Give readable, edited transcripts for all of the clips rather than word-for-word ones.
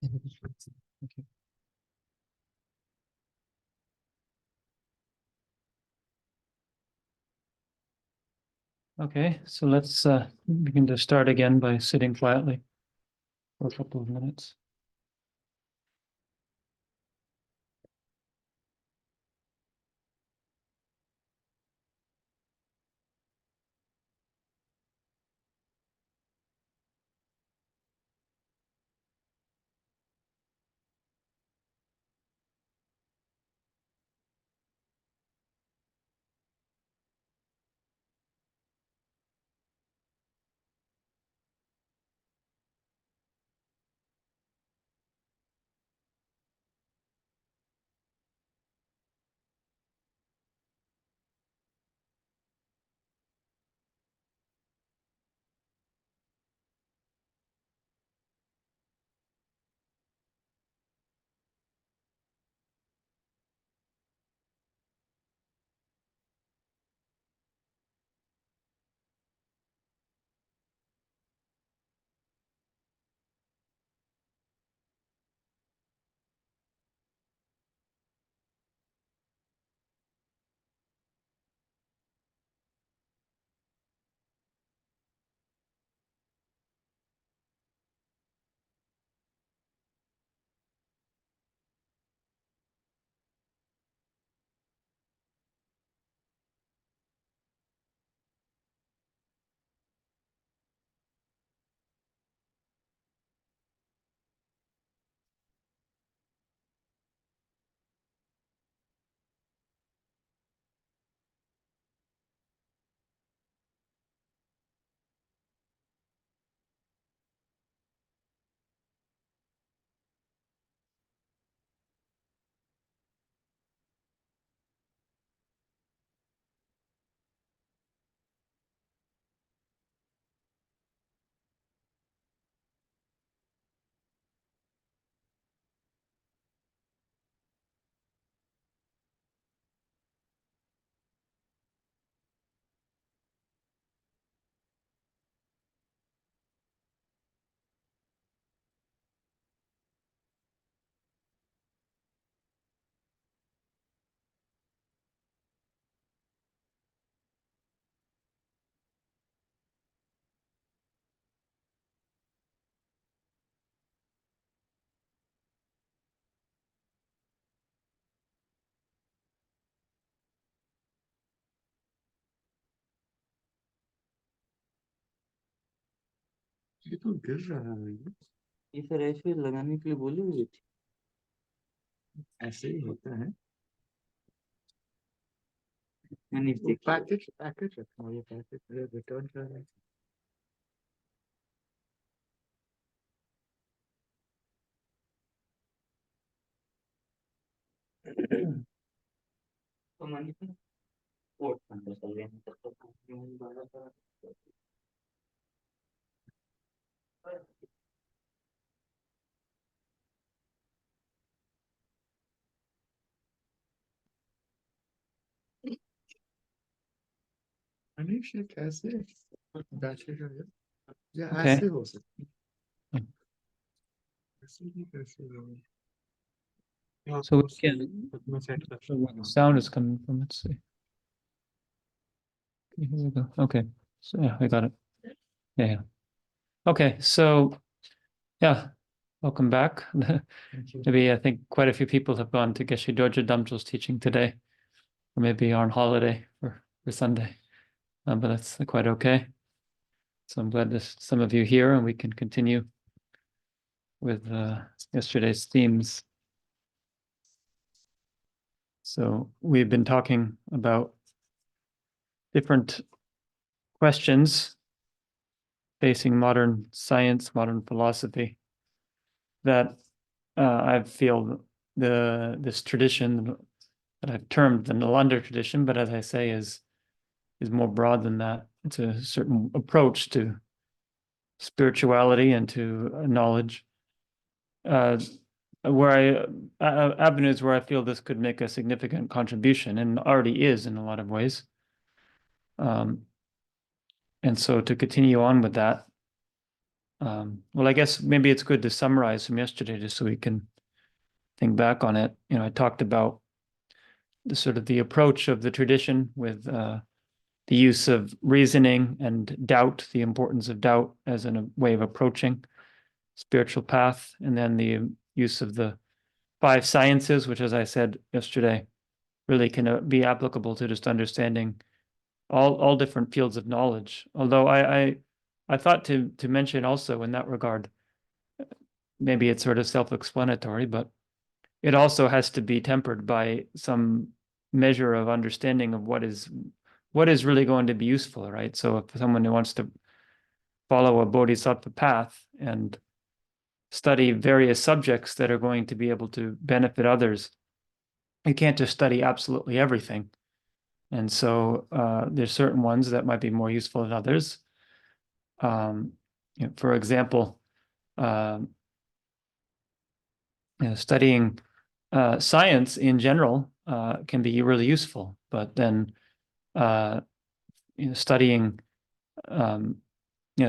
Okay. Okay, so let's begin to start again by sitting quietly for a couple of minutes. ये तो गिर रहा है ये फिर ऐसे लगाने के लिए बोली हुई थी ऐसे ही होता है मैंने पैकेज पैकेज रखा ये पैकेज रिटर्न कर रहा है तो मैंने पोर्ट अंदर चल गया तब तक अनिश ये कैसे बैठेगा या ऐसे हो सकता है ऐसे ही कैसे होगा So we can, where the sound is coming from, let's see. Okay, here we go. Okay, so yeah, I got it. Yeah. Okay, so yeah, welcome back. Maybe I think quite a few people have gone to Geshe Dorje Damcho's teaching today, or maybe are on holiday for Sunday, but that's quite okay. So I'm glad there's some of you here, and we can continue with yesterday's themes. So we've been talking about different questions facing modern science, modern philosophy, that I feel this tradition that I've termed the Nalanda tradition, but as I say, is more broad than that. It's a certain approach to spirituality and to knowledge. Avenues where I feel this could make a significant contribution, and already is in a lot of ways. And so to continue on with that, Well, I guess maybe it's good to summarize from yesterday just so we can think back on it. I talked about the sort of the approach of the tradition with the use of reasoning and doubt, the importance of doubt as a way of approaching spiritual path, and then the use of the 5 sciences, which, as I said yesterday, really can be applicable to just understanding all different fields of knowledge. Although I thought to mention also in that regard, maybe it's sort of self-explanatory, but it also has to be tempered by some measure of understanding of what is really going to be useful, right? So if someone who wants to follow a bodhisattva path and study various subjects that are going to be able to benefit others, you can't just study absolutely everything. And so there's certain ones that might be more useful than others. For example, studying science in general can be really useful, but then studying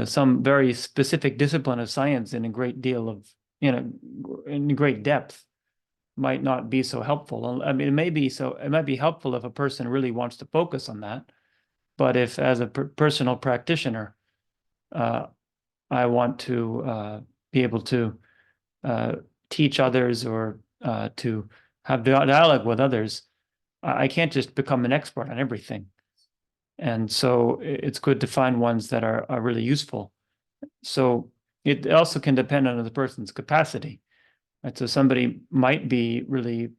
some very specific discipline of science in a great deal of in great depth might not be so helpful. I mean, it might be helpful if a person really wants to focus on that, but if as a personal practitioner I want to be able to teach others or to have dialogue with others, I can't just become an expert on everything. And so it's good to find ones that are really useful. So it also can depend on the person's capacity. Right? So somebody might be really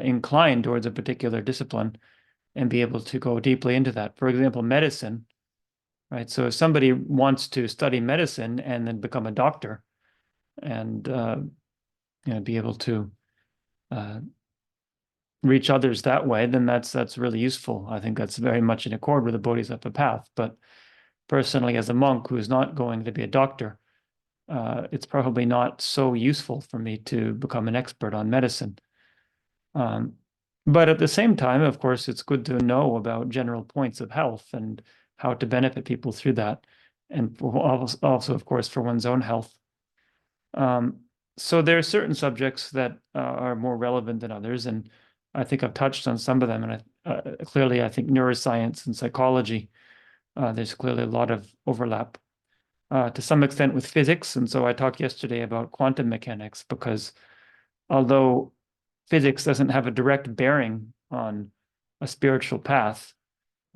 inclined towards a particular discipline and be able to go deeply into that. For example, medicine, right? So if somebody wants to study medicine and then become a doctor and be able to reach others that way, then that's really useful. I think that's very much in accord with the bodhisattva path. But personally, as a monk who's not going to be a doctor, it's probably not so useful for me to become an expert on medicine. But at the same time, of course, it's good to know about general points of health and how to benefit people through that. And also, of course, for one's own health. So there are certain subjects that are more relevant than others. And I think I've touched on some of them. And clearly, I think neuroscience and psychology, there's clearly a lot of overlap. To some extent with physics. And so I talked yesterday about quantum mechanics, because although physics doesn't have a direct bearing on a spiritual path,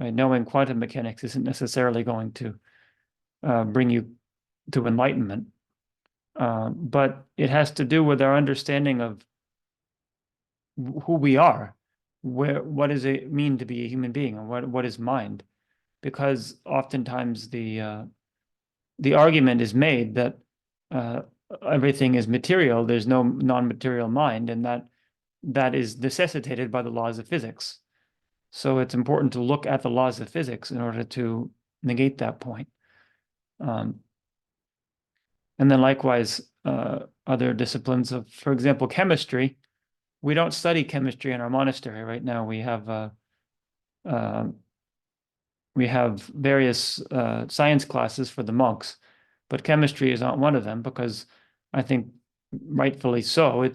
right, knowing quantum mechanics isn't necessarily going to bring you to enlightenment. But it has to do with our understanding of who we are, what does it mean to be a human being, and what is mind? Because oftentimes the argument is made that everything is material, there's no non-material mind, and that is necessitated by the laws of physics. So it's important to look at the laws of physics in order to negate that point. And then likewise, other disciplines of, for example, chemistry. We don't study chemistry in our monastery right now. We have various science classes for the monks, but chemistry is not one of them, because I think rightfully so.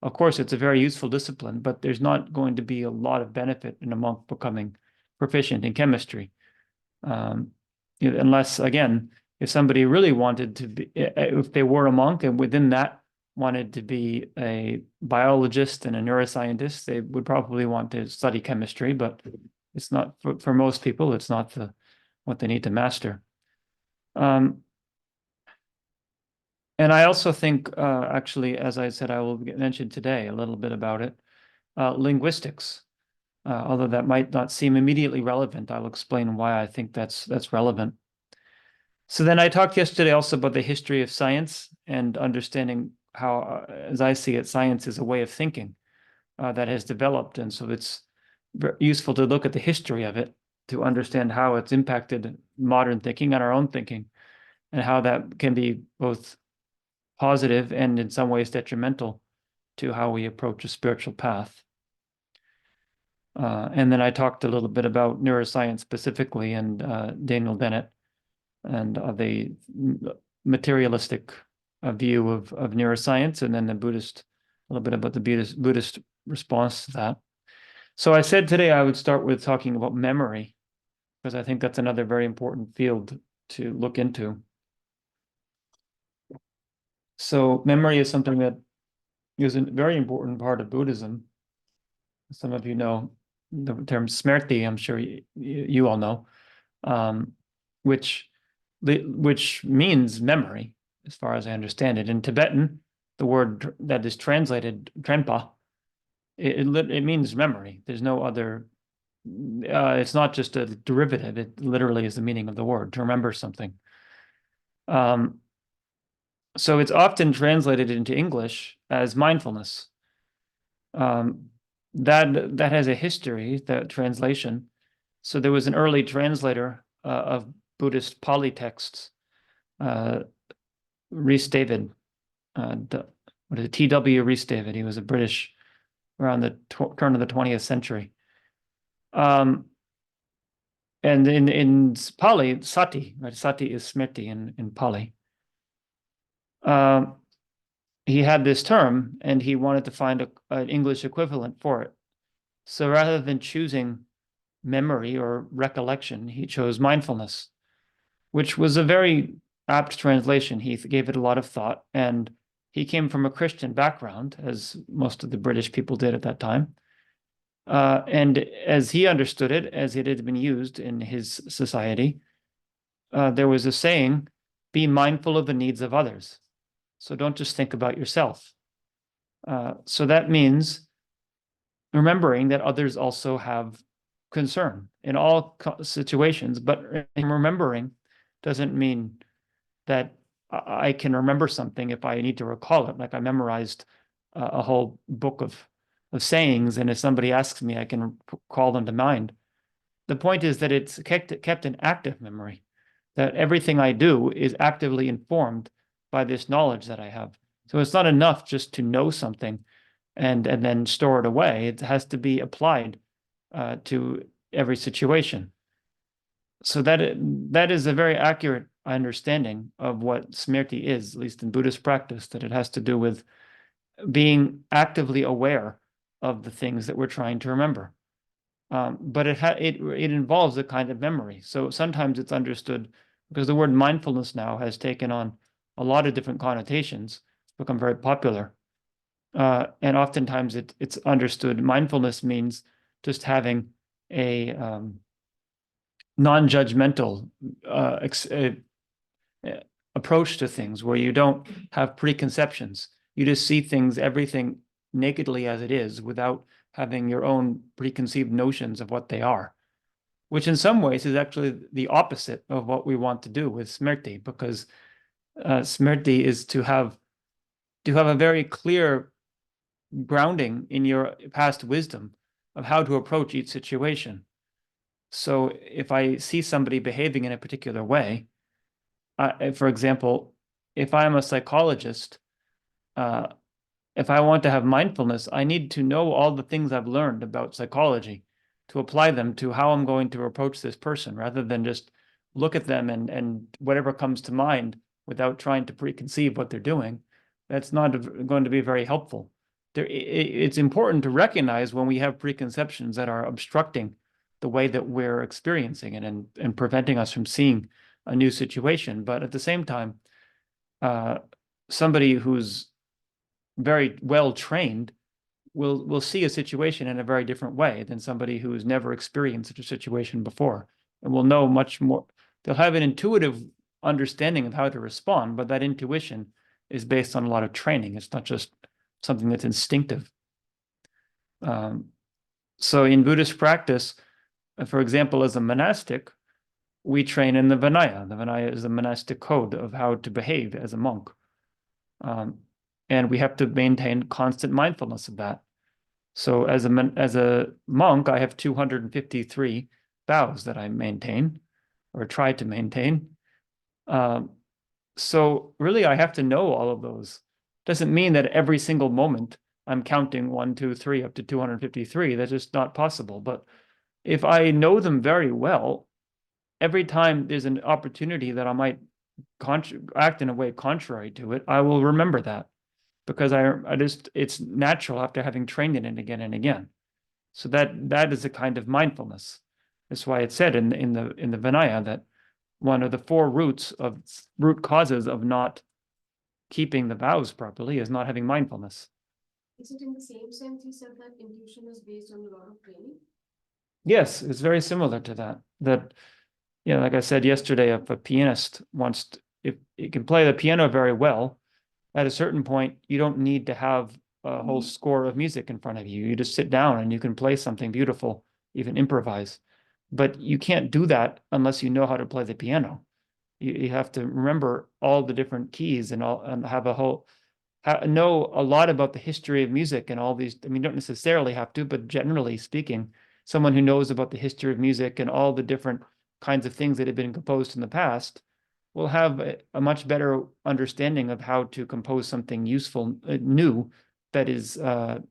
Of course, it's a very useful discipline, but there's not going to be a lot of benefit in a monk becoming proficient in chemistry. Unless, again, if somebody really wanted to be, if they were a monk and within that wanted to be a biologist and a neuroscientist, they would probably want to study chemistry, but it's not for most people, it's not what they need to master. And I also think, actually, as I said, I will mention today a little bit about it, linguistics. Although that might not seem immediately relevant, I'll explain why I think that's relevant. So then I talked yesterday also about the history of science and understanding how, as I see it, science is a way of thinking that has developed. And so it's useful to look at the history of it to understand how it's impacted modern thinking and our own thinking, and how that can be both positive and in some ways detrimental to how we approach a spiritual path. And then I talked a little bit about neuroscience specifically and Daniel Dennett and materialistic view of neuroscience, and then a little bit about the Buddhist response to that. So I said today I would start with talking about memory, because I think that's another very important field to look into. So memory is something that is a very important part of Buddhism. Some of you know the term smrti, I'm sure you all know, which means memory, as far as I understand it. In Tibetan, the word that is translated Trengpa, it means memory. There's no other, it's not just a derivative. It literally is the meaning of the word, to remember something. So it's often translated into English as mindfulness. That has a history, that translation. So there was an early translator of Buddhist Pali texts, Rhys David, T.W. Rhys David. He was a British around the turn of the 20th century. And in Pali, sati, right? Sati is smrti in Pali. He had this term, and he wanted to find an English equivalent for it. So rather than choosing memory or recollection, he chose mindfulness, which was a very apt translation. He gave it a lot of thought, and he came from a Christian background, as most of the British people did at that time. And as he understood it, as it had been used in his society, there was a saying, be mindful of the needs of others. So don't just think about yourself. So that means remembering that others also have concern in all situations, but remembering doesn't mean that I can remember something if I need to recall it. Like I memorized a whole book of sayings, and if somebody asks me, I can call them to mind. The point is that it's kept in active memory, that everything I do is actively informed by this knowledge that I have. So it's not enough just to know something and then store it away. It has to be applied to every situation. So that is a very accurate understanding of what smrti is, at least in Buddhist practice, that it has to do with being actively aware of the things that we're trying to remember. But it involves a kind of memory. So sometimes it's understood, because the word mindfulness now has taken on a lot of different connotations, become very popular. And oftentimes it's understood mindfulness means just having a non-judgmental approach to things, where you don't have preconceptions. You just see everything nakedly as it is, without having your own preconceived notions of what they are, which in some ways is actually the opposite of what we want to do with smrti, because smrti is to have a very clear grounding in your past wisdom of how to approach each situation. So if I see somebody behaving in a particular way, for example, if I'm a psychologist, if I want to have mindfulness, I need to know all the things I've learned about psychology to apply them to how I'm going to approach this person, rather than just look at them and whatever comes to mind without trying to preconceive what they're doing. That's not going to be very helpful. It's important to recognize when we have preconceptions that are obstructing the way that we're experiencing it and preventing us from seeing a new situation. But at the same time, somebody who's very well trained will see a situation in a very different way than somebody who's never experienced such a situation before, and will know much more. They'll have an intuitive understanding of how to respond, but that intuition is based on a lot of training. It's not just something that's instinctive. So in Buddhist practice, for example, as a monastic, we train in the Vinaya. The Vinaya is a monastic code of how to behave as a monk. And we have to maintain constant mindfulness of that. So as a monk, I have 253 vows that I maintain, or try to maintain. So really, I have to know all of those. Doesn't mean that every single moment I'm counting 1, 2, 3 up to 253. That's just not possible. But if I know them very well, every time there's an opportunity that I might act in a way contrary to it, I will remember that, because it's natural after having trained in it again and again. So that is a kind of mindfulness. That's why it said in the Vinaya that one of the four root causes of not keeping the vows properly is not having mindfulness. Is it in the same sense you said that intuition is based on a lot of training? Yes, it's very similar to that. Like I said yesterday, if a pianist if he can play the piano very well, at a certain point, you don't need to have a whole score of music in front of you. You just sit down and you can play something beautiful, even improvise. But you can't do that unless you know how to play the piano. You have to remember all the different keys and know a lot about the history of music and all these. I mean, you don't necessarily have to, but generally speaking, someone who knows about the history of music and all the different kinds of things that have been composed in the past will have a much better understanding of how to compose something useful, new, that is, that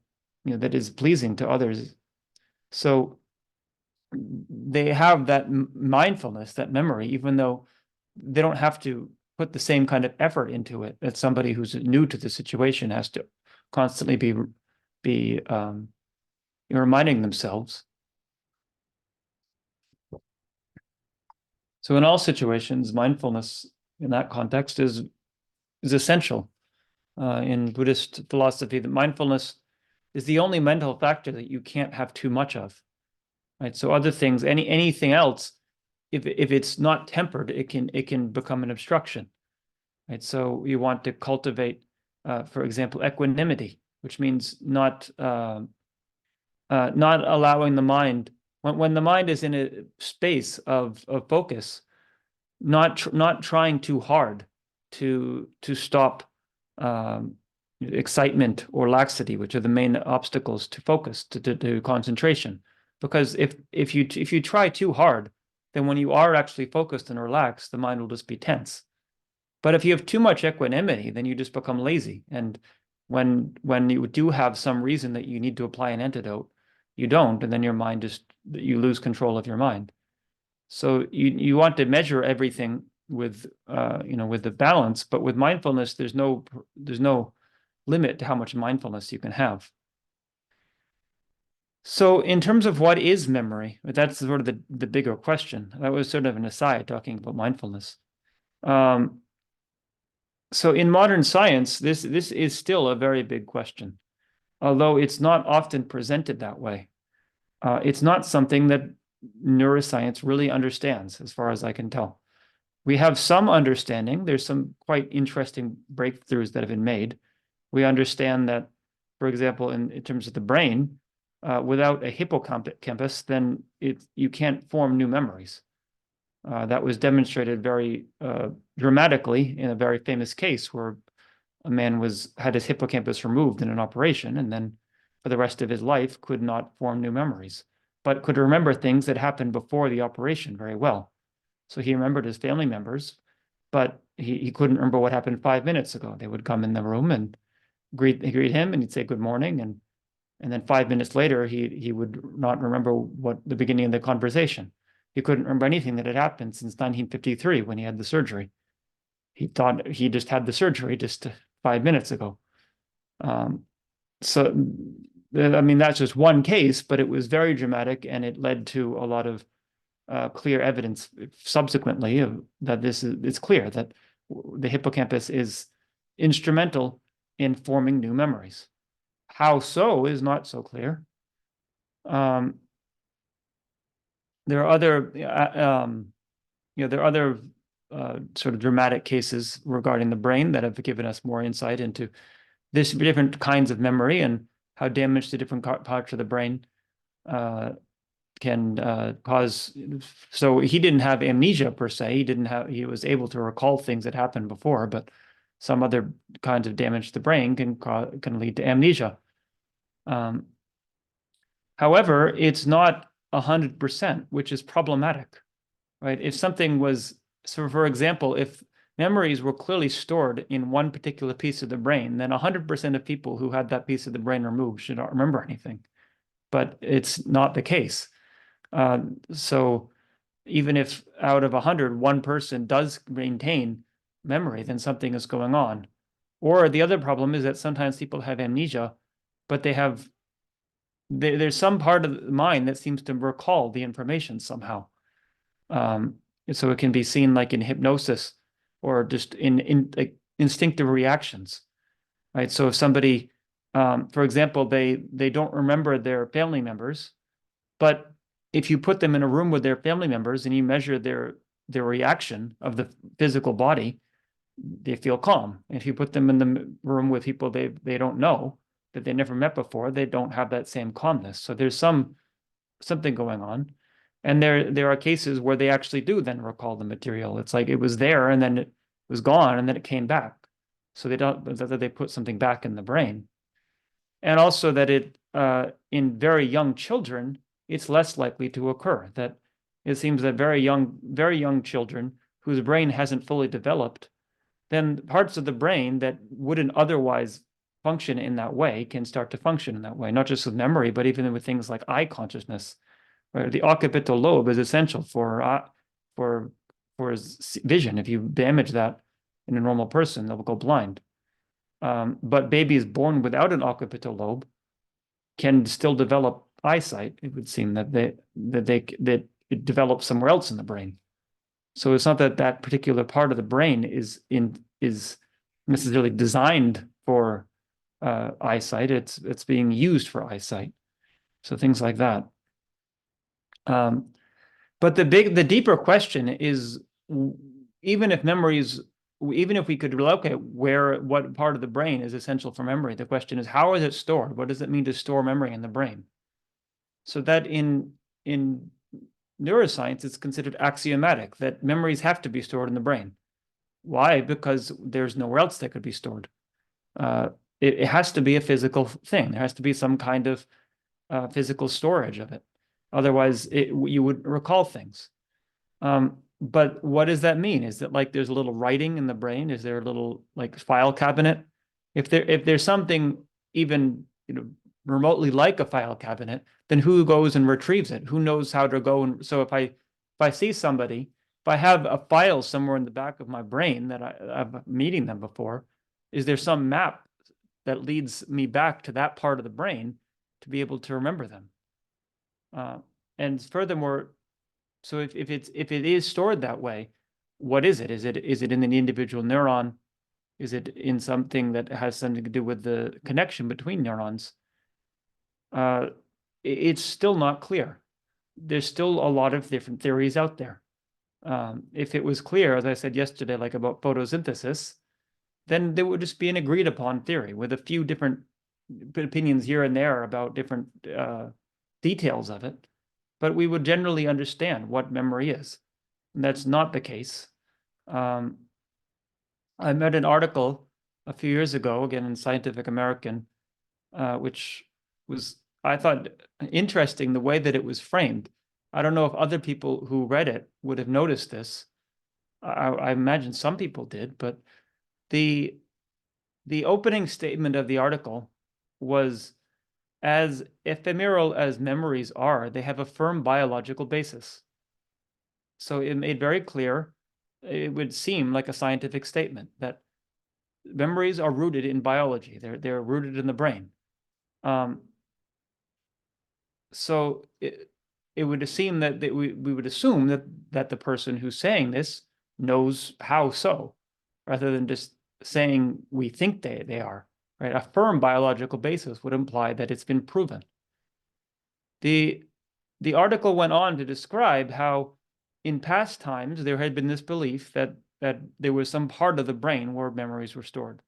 is pleasing to others. So they have that mindfulness, that memory, even though they don't have to put the same kind of effort into it that somebody who's new to the situation has to constantly be reminding themselves. So in all situations, mindfulness in that context is essential. In Buddhist philosophy, that mindfulness is the only mental factor that you can't have too much of. Right. So other things, anything else, if it's not tempered, it can become an obstruction. Right. So you want to cultivate, for example, equanimity, which means not allowing the mind, when the mind is in a space of focus, not trying too hard to stop excitement or laxity, which are the main obstacles to focus, to concentration. Because if you try too hard, then when you are actually focused and relaxed, the mind will just be tense. But if you have too much equanimity, then you just become lazy. And when you do have some reason that you need to apply an antidote, you don't, and then your mind you lose control of your mind. So you want to measure everything with with the balance, but with mindfulness, there's no limit to how much mindfulness you can have. So in terms of what is memory, that's sort of the bigger question. That was sort of an aside talking about mindfulness. So in modern science, this is still a very big question, although it's not often presented that way. It's not something that neuroscience really understands, as far as I can tell. We have some understanding. There's some quite interesting breakthroughs that have been made. We understand that, for example, in terms of the brain, without a hippocampus, then you can't form new memories. That was demonstrated very dramatically in a very famous case where a man had his hippocampus removed in an operation, and then for the rest of his life could not form new memories, but could remember things that happened before the operation very well. So he remembered his family members, but he couldn't remember what happened 5 minutes ago. They would come in the room and greet him, and he'd say good morning, and then 5 minutes later he would not remember what the beginning of the conversation. He couldn't remember anything that had happened since 1953 when he had the surgery. He thought he just had the surgery just 5 minutes ago. So, I mean, that's just one case, but it was very dramatic, and it led to a lot of clear evidence subsequently that it's clear that the hippocampus is instrumental in forming new memories. How so is not so clear. There are other, sort of dramatic cases regarding the brain that have given us more insight into this different kinds of memory and how damage to different parts of the brain can cause. So he didn't have amnesia per se. He was able to recall things that happened before, but some other kinds of damage to the brain can lead to amnesia. However, it's not 100%, which is problematic, right? If something was, so for example, if memories were clearly stored in one particular piece of the brain, then 100% of people who had that piece of the brain removed should not remember anything. But it's not the case. So even if out of 100, one person does maintain memory, then something is going on. Or the other problem is that sometimes people have amnesia, but there's some part of the mind that seems to recall the information somehow. So it can be seen like in hypnosis or just in like instinctive reactions, right? So if somebody, for example, they don't remember their family members, but if you put them in a room with their family members and you measure their reaction of the physical body, they feel calm. If you put them in the room with people they don't know, that they never met before, they don't have that same calmness. So there's something going on. And there are cases where they actually do then recall the material. It's like it was there and then it was gone and then it came back. So they put something back in the brain. And also that in very young children, it's less likely to occur. That it seems that very young children whose brain hasn't fully developed, then parts of the brain that wouldn't otherwise function in that way can start to function in that way, not just with memory, but even with things like eye consciousness. Right? The occipital lobe is essential for vision. If you damage that in a normal person, they'll go blind. But babies born without an occipital lobe can still develop eyesight. It would seem that it develops somewhere else in the brain. So it's not that particular part of the brain is necessarily designed for eyesight. It's being used for eyesight. So things like that. But the deeper question is, even if we could locate what part of the brain is essential for memory, the question is, how is it stored? What does it mean to store memory in the brain? So that in neuroscience, it's considered axiomatic that memories have to be stored in the brain. Why? Because there's nowhere else that could be stored. It has to be a physical thing. There has to be some kind of physical storage of it. Otherwise, you would recall things. But what does that mean? Is it like there's a little writing in the brain? Is there a little like file cabinet? If there's something even remotely like a file cabinet, then who goes and retrieves it? Who knows how to go? And so if I see somebody, if I have a file somewhere in the back of my brain that I'm meeting them before, is there some map that leads me back to that part of the brain to be able to remember them? And furthermore, so if it is stored that way, what is it? Is it in the individual neuron? Is it in something that has something to do with the connection between neurons? It's still not clear. There's still a lot of different theories out there. If it was clear, as I said yesterday, like about photosynthesis, then there would just be an agreed upon theory with a few different opinions here and there about different details of it. But we would generally understand what memory is. And that's not the case. I read an article a few years ago, again in Scientific American, which was, I thought, interesting the way that it was framed. I don't know if other people who read it would have noticed this. I imagine some people did, but the opening statement of the article was, as ephemeral as memories are, they have a firm biological basis. So it made very clear, it would seem like a scientific statement, that memories are rooted in biology. They're rooted in the brain. So it would seem that we would assume that the person who's saying this knows how so, rather than just saying we think they are. Right? A firm biological basis would imply that it's been proven. The article went on to describe how in past times there had been this belief that there was some part of the brain where memories were stored.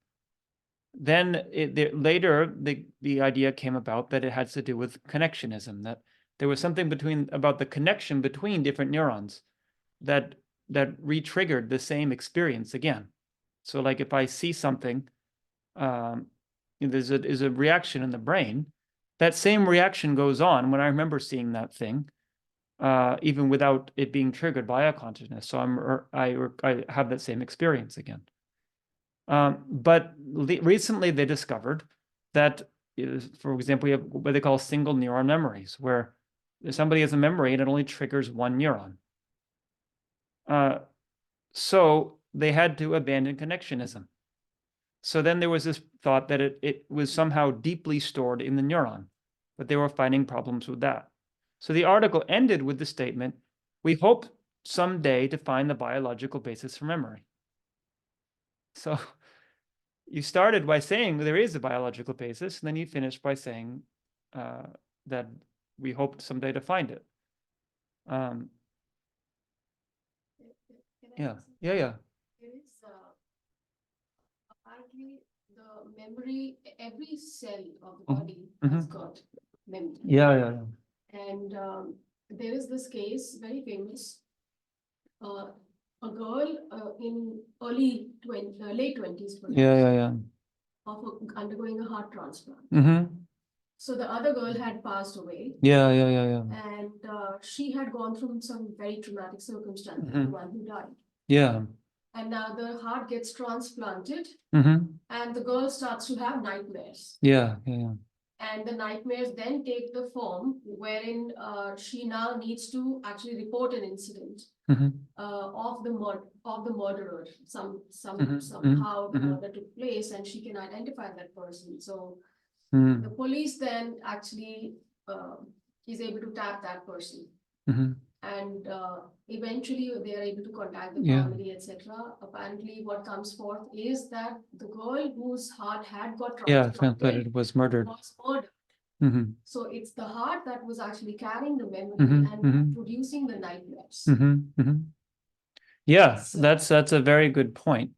Then later the idea came about that it had to do with connectionism, that there was something about the connection between different neurons that re-triggered the same experience again. So like if I see something, there's a reaction in the brain. That same reaction goes on when I remember seeing that thing, even without it being triggered by a consciousness. So I have that same experience again. But recently they discovered that, for example, we have what they call single neuron memories, where somebody has a memory and it only triggers one neuron. So they had to abandon connectionism. So then there was this thought that it was somehow deeply stored in the neuron, but they were finding problems with that. So the article ended with the statement, we hope someday to find the biological basis for memory. So you started by saying there is a biological basis, and then you finished by saying that we hope someday to find it. Can I Yeah, answer? yeah, yeah. There is apparently the memory, every cell of the Mhm, body has mhm. got memory. Yeah, yeah, yeah. And there is this case, very famous, a girl in late 20s, Yeah, yeah. undergoing a heart transplant. Mm-hmm. So the other girl had passed away, Yeah, yeah, yeah, yeah. and she had gone through some very traumatic circumstances, Mhm. the one who died. Yeah. And now the heart gets transplanted, Mm-hmm. and the girl starts to have nightmares. Yeah, yeah, yeah. And the nightmares then take the form wherein she now needs to actually report an incident Mm-hmm. of the murderer. Mhm, Somehow the mhm. murder took place, and she can identify that person. So Mm-hmm. the police then actually is able to tap that person, Mm-hmm. and eventually they are able to contact the Yeah. family, etc. Apparently, what comes forth is that the girl whose heart had got Yeah, transplanted translated was murdered. was murdered. Mm-hmm. So it's the heart that was actually carrying the memory Mhm, and mhm. producing the nightmares. Mm-hmm. Mm-hmm. Yeah, So- that's a very good point.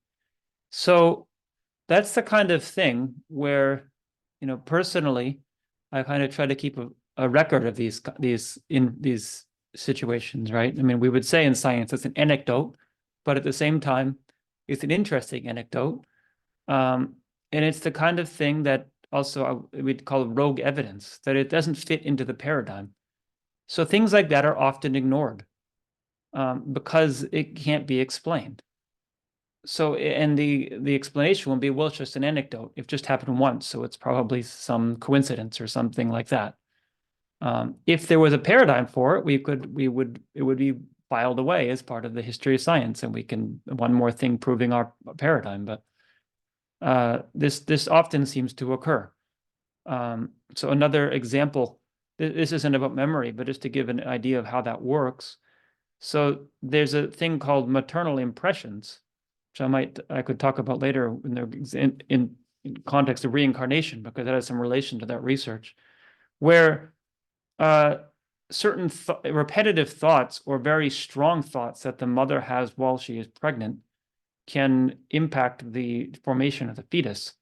So that's the kind of thing where, personally, I kind of try to keep a record of these situations, right? I mean, we would say in science it's an anecdote, but at the same time, it's an interesting anecdote. And it's the kind of thing that also we'd call rogue evidence, that it doesn't fit into the paradigm. So things like that are often ignored because it can't be explained. So, and the explanation will be, well, it's just an anecdote. It just happened once, so it's probably some coincidence or something like that. If there was a paradigm for it, it would be filed away as part of the history of science, and we can one more thing proving our paradigm. But this often seems to occur. So another example, this isn't about memory, but just to give an idea of how that works. So there's a thing called maternal impressions, which I could talk about later in context of reincarnation, because that has some relation to that research, where certain repetitive thoughts or very strong thoughts that the mother has while she is pregnant can impact the formation of the fetus.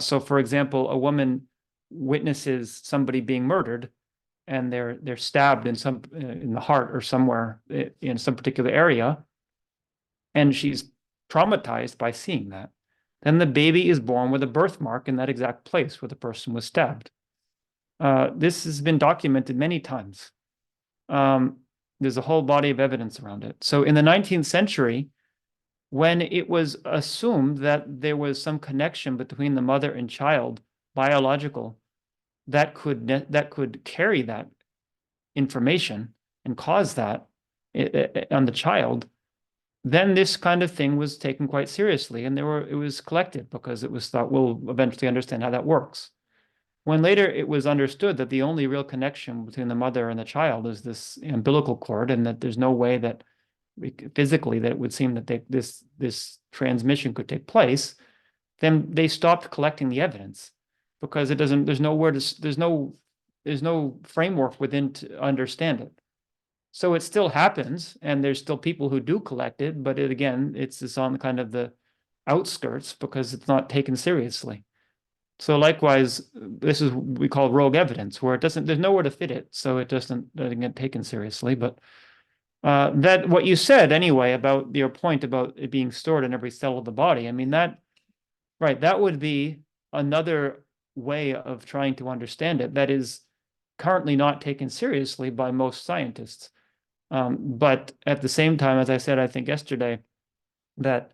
So, for example, a woman witnesses somebody being murdered, and they're stabbed in the heart or somewhere in some particular area, and she's traumatized by seeing that. Then the baby is born with a birthmark in that exact place where the person was stabbed. This has been documented many times. There's a whole body of evidence around it. So in the 19th century, when it was assumed that there was some connection between the mother and child, biological, that could carry that information and cause that on the child, then this kind of thing was taken quite seriously, and it was collected because it was thought we'll eventually understand how that works. When later it was understood that the only real connection between the mother and the child is this umbilical cord, and that there's no way that physically that it would seem that this transmission could take place, then they stopped collecting the evidence because there's no framework within to understand it. So it still happens, and there's still people who do collect it, but it's just on kind of the outskirts because it's not taken seriously. So likewise, this is what we call rogue evidence, where there's nowhere to fit it, so it doesn't get taken seriously. But that what you said anyway about your point about it being stored in every cell of the body, I mean that would be another way of trying to understand it that is currently not taken seriously by most scientists. But at the same time, as I said, I think yesterday, that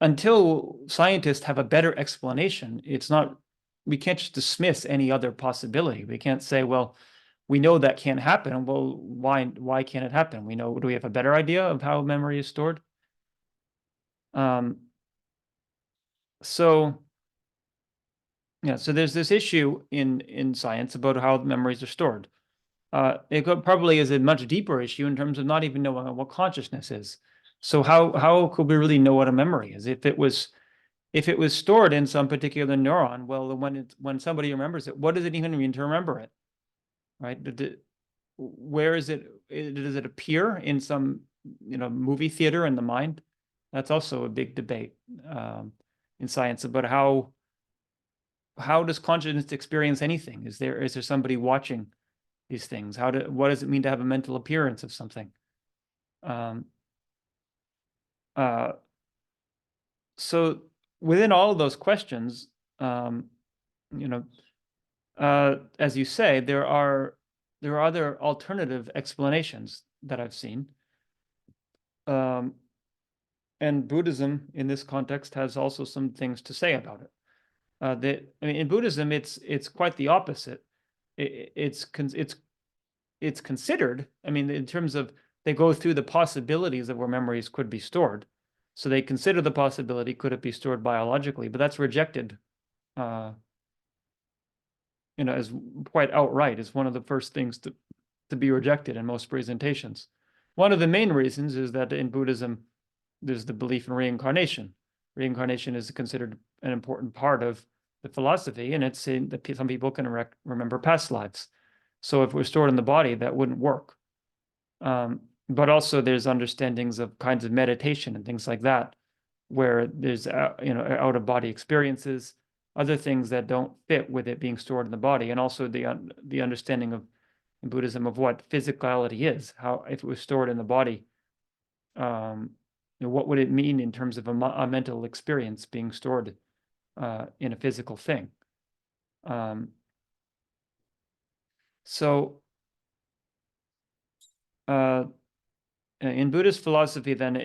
until scientists have a better explanation, we can't just dismiss any other possibility. We can't say, well, we know that can't happen. Well, why can't it happen? Do we have a better idea of how memory is stored? So there's this issue in science about how memories are stored. Probably is a much deeper issue in terms of not even knowing what consciousness is. So how could we really know what a memory is? If it was stored in some particular neuron, well, when somebody remembers it, what does it even mean to remember it? Right? Where is it? Does it appear in some movie theater in the mind? That's also a big debate in science about how does consciousness experience anything? Is there somebody watching these things? What does it mean to have a mental appearance of something? So within all of those questions, as you say, there are other alternative explanations that I've seen. And Buddhism in this context has also some things to say about it. In Buddhism, it's quite the opposite. It's considered, in terms of they go through the possibilities of where memories could be stored. So they consider the possibility, could it be stored biologically? But that's rejected, as quite outright. It's one of the first things to be rejected in most presentations. One of the main reasons is that in Buddhism, there's the belief in reincarnation. Reincarnation is considered an important part of the philosophy, and it's in that some people can remember past lives. So if we're stored in the body, that wouldn't work. But also there's understandings of kinds of meditation and things like that, where there's out-of-body experiences, other things that don't fit with it being stored in the body, and also the understanding of in Buddhism of what physicality is. How if it was stored in the body, what would it mean in terms of a mental experience being stored in a physical thing? In Buddhist philosophy, then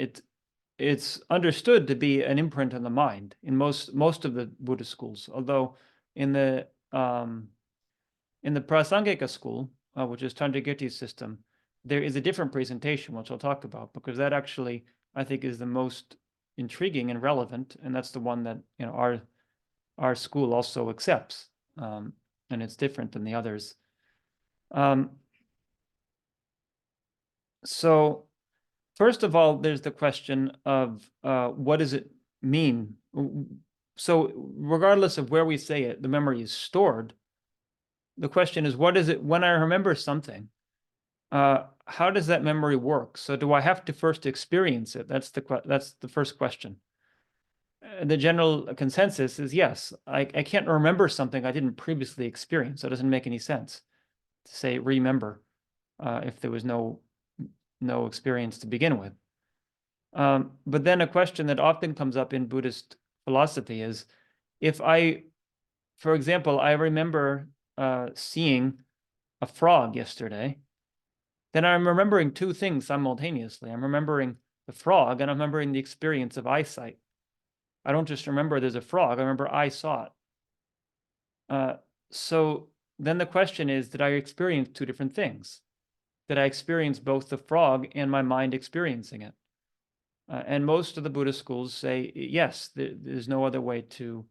it's understood to be an imprint on the mind in most of the Buddhist schools. Although in the Prasangika school, which is Tantric Gache's system, there is a different presentation, which I'll talk about, because that actually I think is the most intriguing and relevant, and that's the one that our school also accepts, and it's different than the others. So first of all, there's the question of what does it mean? So regardless of where we say it, the memory is stored. The question is, what is it when I remember something? How does that memory work? So do I have to first experience it? That's the first question. The general consensus is yes. I can't remember something I didn't previously experience. So it doesn't make any sense to say remember if there was no experience to begin with. But then a question that often comes up in Buddhist philosophy is, for example, I remember seeing a frog yesterday, then I'm remembering two things simultaneously. I'm remembering the frog and I'm remembering the experience of eyesight. I don't just remember there's a frog, I remember I saw it. So then the question is, did I experience two different things? Did I experience both the frog and my mind experiencing it? And most of the Buddhist schools say, yes, there's no other way to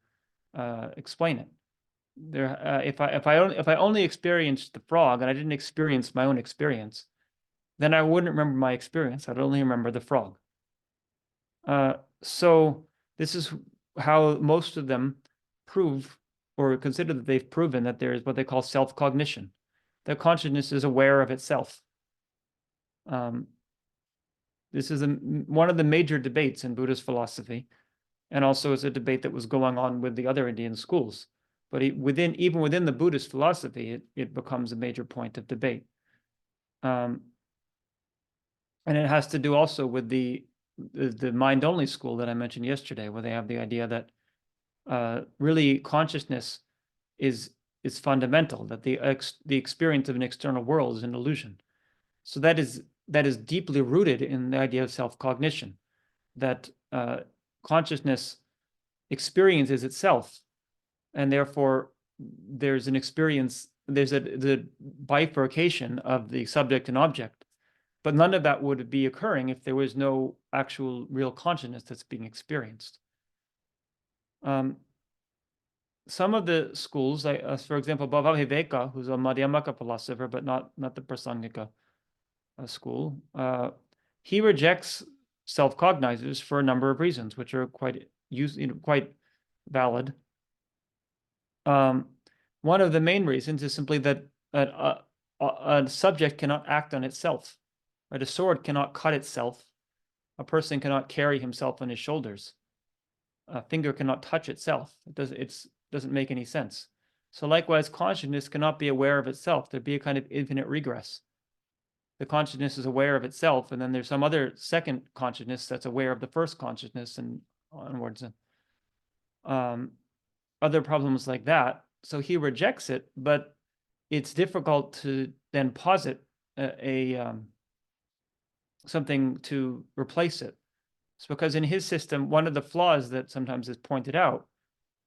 explain it. If I only experienced the frog and I didn't experience my own experience, then I wouldn't remember my experience. I'd only remember the frog. So this is how most of them prove or consider that they've proven that there is what they call self-cognition. That consciousness is aware of itself. This is one of the major debates in Buddhist philosophy, and also is a debate that was going on with the other Indian schools. But even within the Buddhist philosophy, it becomes a major point of debate. And it has to do also with the mind-only school that I mentioned yesterday, where they have the idea that really consciousness is fundamental, that the experience of an external world is an illusion. So that is deeply rooted in the idea of self-cognition, that consciousness experiences itself, and therefore there's an experience, there's the bifurcation of the subject and object, But none of that would be occurring if there was no actual real consciousness that's being experienced. Some of the schools, for example, Bhavaviveka, who's a Madhyamaka philosopher, but not the Prasangika school, he rejects self-cognizers for a number of reasons, which are quite valid. One of the main reasons is simply that a subject cannot act on itself. Right? A sword cannot cut itself. A person cannot carry himself on his shoulders. A finger cannot touch itself. It doesn't make any sense. So likewise, consciousness cannot be aware of itself. There'd be a kind of infinite regress. The consciousness is aware of itself, and then there's some other second consciousness that's aware of the first consciousness and onwards. Other problems like that. So he rejects it, but it's difficult to then posit something to replace it. It's because in his system, one of the flaws that sometimes is pointed out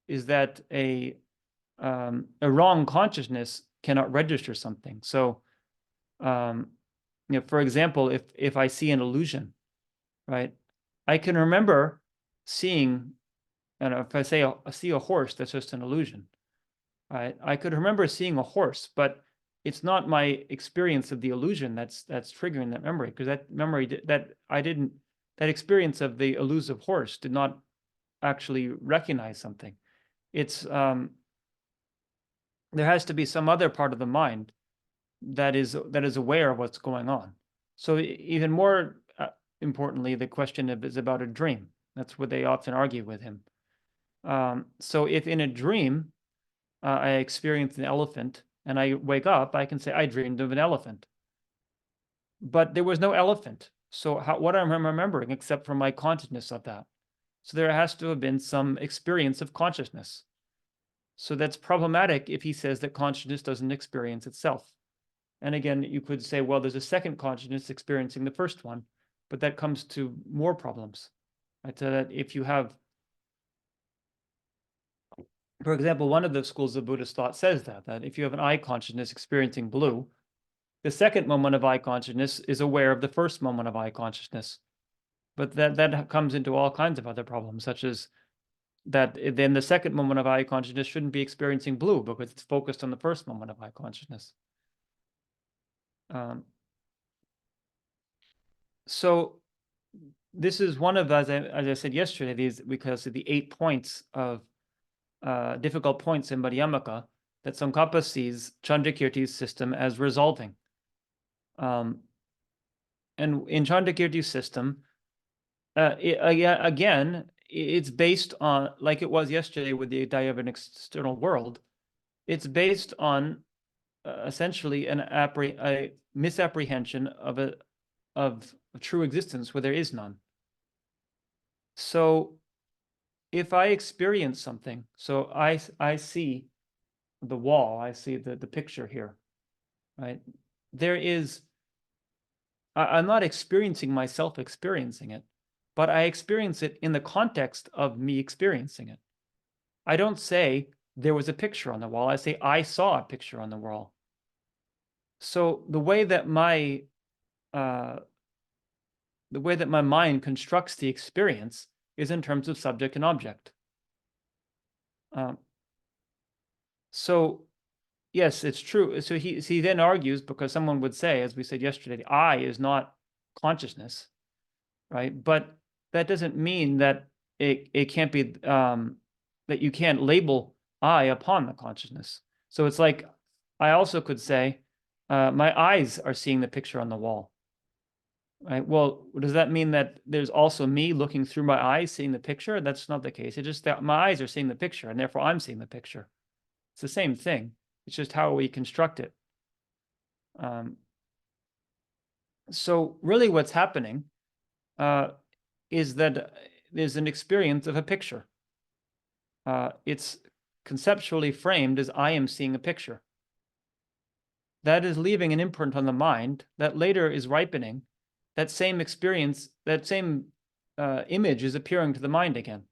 is that a wrong consciousness cannot register something. So, for example, if I see an illusion, right, I can remember seeing, and if I see a horse, that's just an illusion. Right? I could remember seeing a horse, but it's not my experience of the illusion that's triggering that memory, because that memory that experience of the elusive horse did not actually recognize something. It's there has to be some other part of the mind that is aware of what's going on. So even more importantly, the question is about a dream. That's what they often argue with him. So if in a dream I experience an elephant and I wake up, I can say I dreamed of an elephant, but there was no elephant. So what am I remembering except for my consciousness of that? So there has to have been some experience of consciousness. So that's problematic if he says that consciousness doesn't experience itself. And again, you could say, well, there's a second consciousness experiencing the first one, but that comes to more problems. Right? So that if you have, for example, one of the schools of Buddhist thought says that if you have an eye consciousness experiencing blue, the second moment of eye consciousness is aware of the first moment of eye consciousness. But that comes into all kinds of other problems, such as that then the second moment of eye consciousness shouldn't be experiencing blue because it's focused on the first moment of eye consciousness. So this is one of, as I said yesterday, because of the 8 points of difficult points in Madhyamaka that Tsongkhapa sees Chandrakirti's system as resolving. And in Chandrakirti's system, again, it's based on, like it was yesterday with the idea of an external world, it's based on essentially a misapprehension of a true existence where there is none. So if I experience something, so I see the wall, I see the picture here, right? I'm not experiencing myself experiencing it, but I experience it in the context of me experiencing it. I don't say there was a picture on the wall. I say I saw a picture on the wall. So the way that my mind constructs the experience is in terms of subject and object. So yes, it's true. So he then argues, because someone would say, as we said yesterday, the I is not consciousness, right? But that doesn't mean that it can't be, that you can't label I upon the consciousness. So it's like, I also could say, my eyes are seeing the picture on the wall, right? Well, does that mean that there's also me looking through my eyes seeing the picture? That's not the case. It's just that my eyes are seeing the picture, and therefore I'm seeing the picture. It's the same thing. It's just how we construct it. So really what's happening is that there's an experience of a picture. It's conceptually framed as I am seeing a picture. That is leaving an imprint on the mind that later is ripening. That same experience, that same image is appearing to the mind again.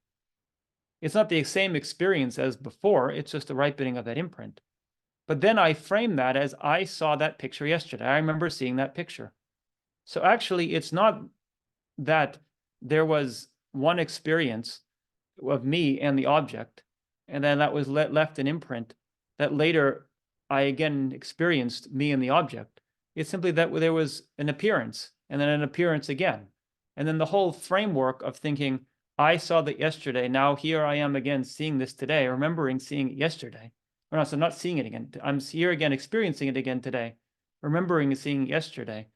It's not the same experience as before, it's just the ripening of that imprint. But then I frame that as I saw that picture yesterday. I remember seeing that picture. So actually, it's not that there was one experience of me and the object, and then that was left an imprint that later I again experienced me and the object. It's simply that there was an appearance and then an appearance again. And then the whole framework of thinking, I saw that yesterday, now here I am again seeing this today, remembering seeing it yesterday. Or not, so not seeing it again. I'm here again experiencing it again today, remembering seeing it yesterday.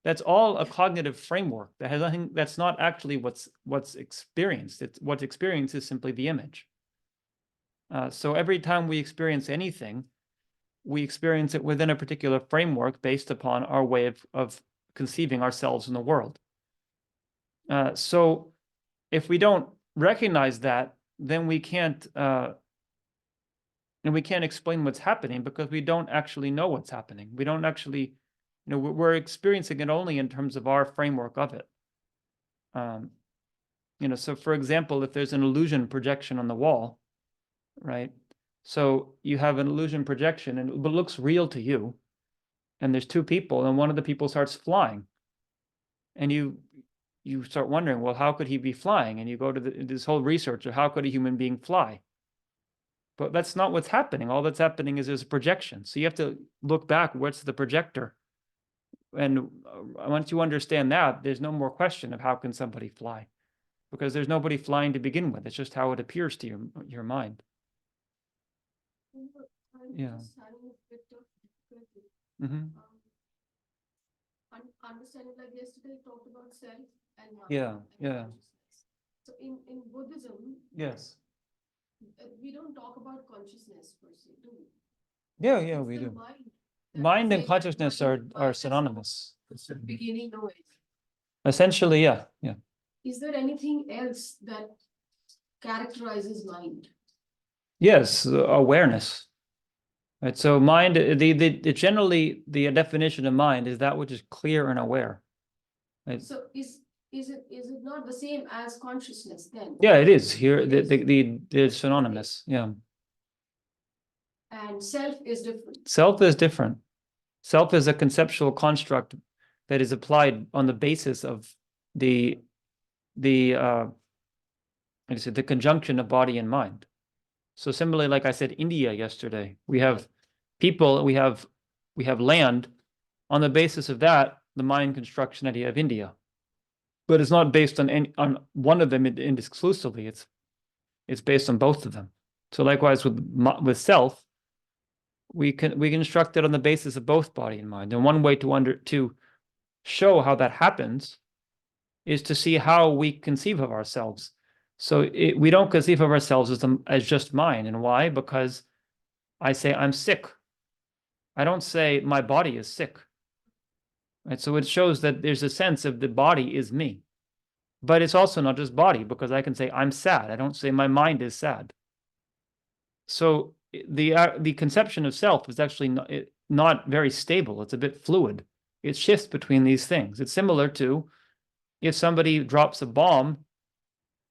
That's all a cognitive framework that has nothing, that's not actually what's experienced. It's what's experienced is simply the image. So every time we experience anything, we experience it within a particular framework based upon our way of conceiving ourselves in the world. So if we don't recognize that, then we can't explain what's happening, because we don't actually know what's happening. We don't actually, we're experiencing it only in terms of our framework of it. So for example, if there's an illusion projection on the wall, right? So you have an illusion projection and it looks real to you, and there's two people, and one of the people starts flying, and you start wondering, well, how could he be flying? And you go to this whole research of how could a human being fly? But that's not what's happening. All that's happening is there's a projection. So you have to look back, what's the projector? And once you understand that, there's no more question of how can somebody fly, because there's nobody flying to begin with. It's just how it appears to your mind. Yeah. Mm-hmm. Understanding, like yesterday talked about self and mind. Yeah, and yeah. consciousness. So in Buddhism, Yes. We don't talk about consciousness per se, do we? Yeah, It's we the do. mind. Mind and Say consciousness mind are is synonymous. the beginning noise. Essentially, yeah. Is there anything else that characterizes mind? Yes, awareness. Right. So mind, generally the definition of mind is that which is clear and aware. Right? So is it not the same as consciousness then? Yeah, it is. Here It is. the synonymous. Yeah. And self is different. Self is different. Self is a conceptual construct that is applied on the basis of the conjunction of body and mind. So similarly, like I said, India yesterday, we have people, we have land. On the basis of that, the mind construction idea of India, but it's not based on one of them exclusively. It's based on both of them. So likewise with self, we construct it on the basis of both body and mind. And one way to show how that happens is to see how we conceive of ourselves. So we don't conceive of ourselves as just mind. And why? Because I say I'm sick. I don't say my body is sick. Right? So it shows that there's a sense of the body is me. But it's also not just body, because I can say I'm sad. I don't say my mind is sad. So the conception of self is actually not very stable. It's a bit fluid. It shifts between these things. It's similar to if somebody drops a bomb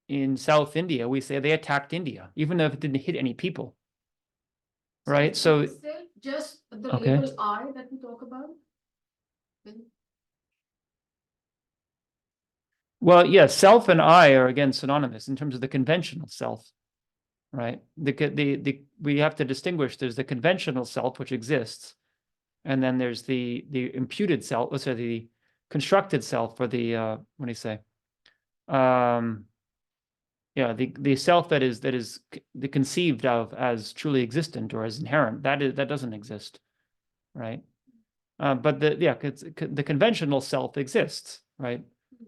in South India, we say they attacked India, even if it didn't hit any people. Right? So is self just the okay. label I that we talk about? Well, yes, self and I are again synonymous in terms of the conventional self, right? We have to distinguish. There's the conventional self which exists, and then there's the imputed self. Let's say the constructed self, or the what do you say? Yeah, the self that is the conceived of as truly existent or as inherent. That doesn't exist, right? But the conventional self exists, right?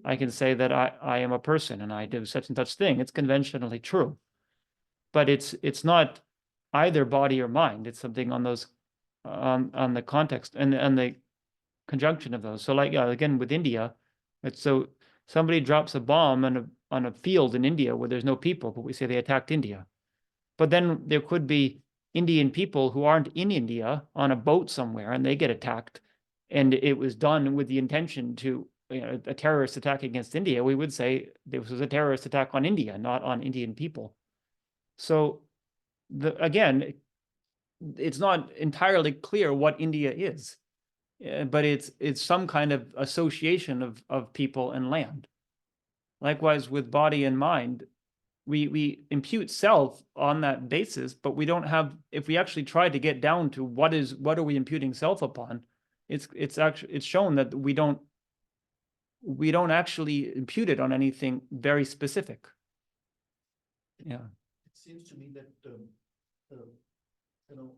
I can say that I am a person and I do such and such thing. It's conventionally true, but it's not either body or mind. It's something on those on the context and the conjunction of those. So like again with India, it's so somebody drops a bomb on a field in India where there's no people, but we say they attacked India. But then there could be Indian people who aren't in India on a boat somewhere and they get attacked, and it was done with the intention to a terrorist attack against India. We would say this was a terrorist attack on India, not on Indian people. So again, it's not entirely clear what India is. but it's some kind of association of people and land. Likewise with body and mind, we impute self on that basis, but we don't have, if we actually try to get down to what are we imputing self upon, it's shown that we don't actually impute it on anything very specific. Yeah. It seems to me that you know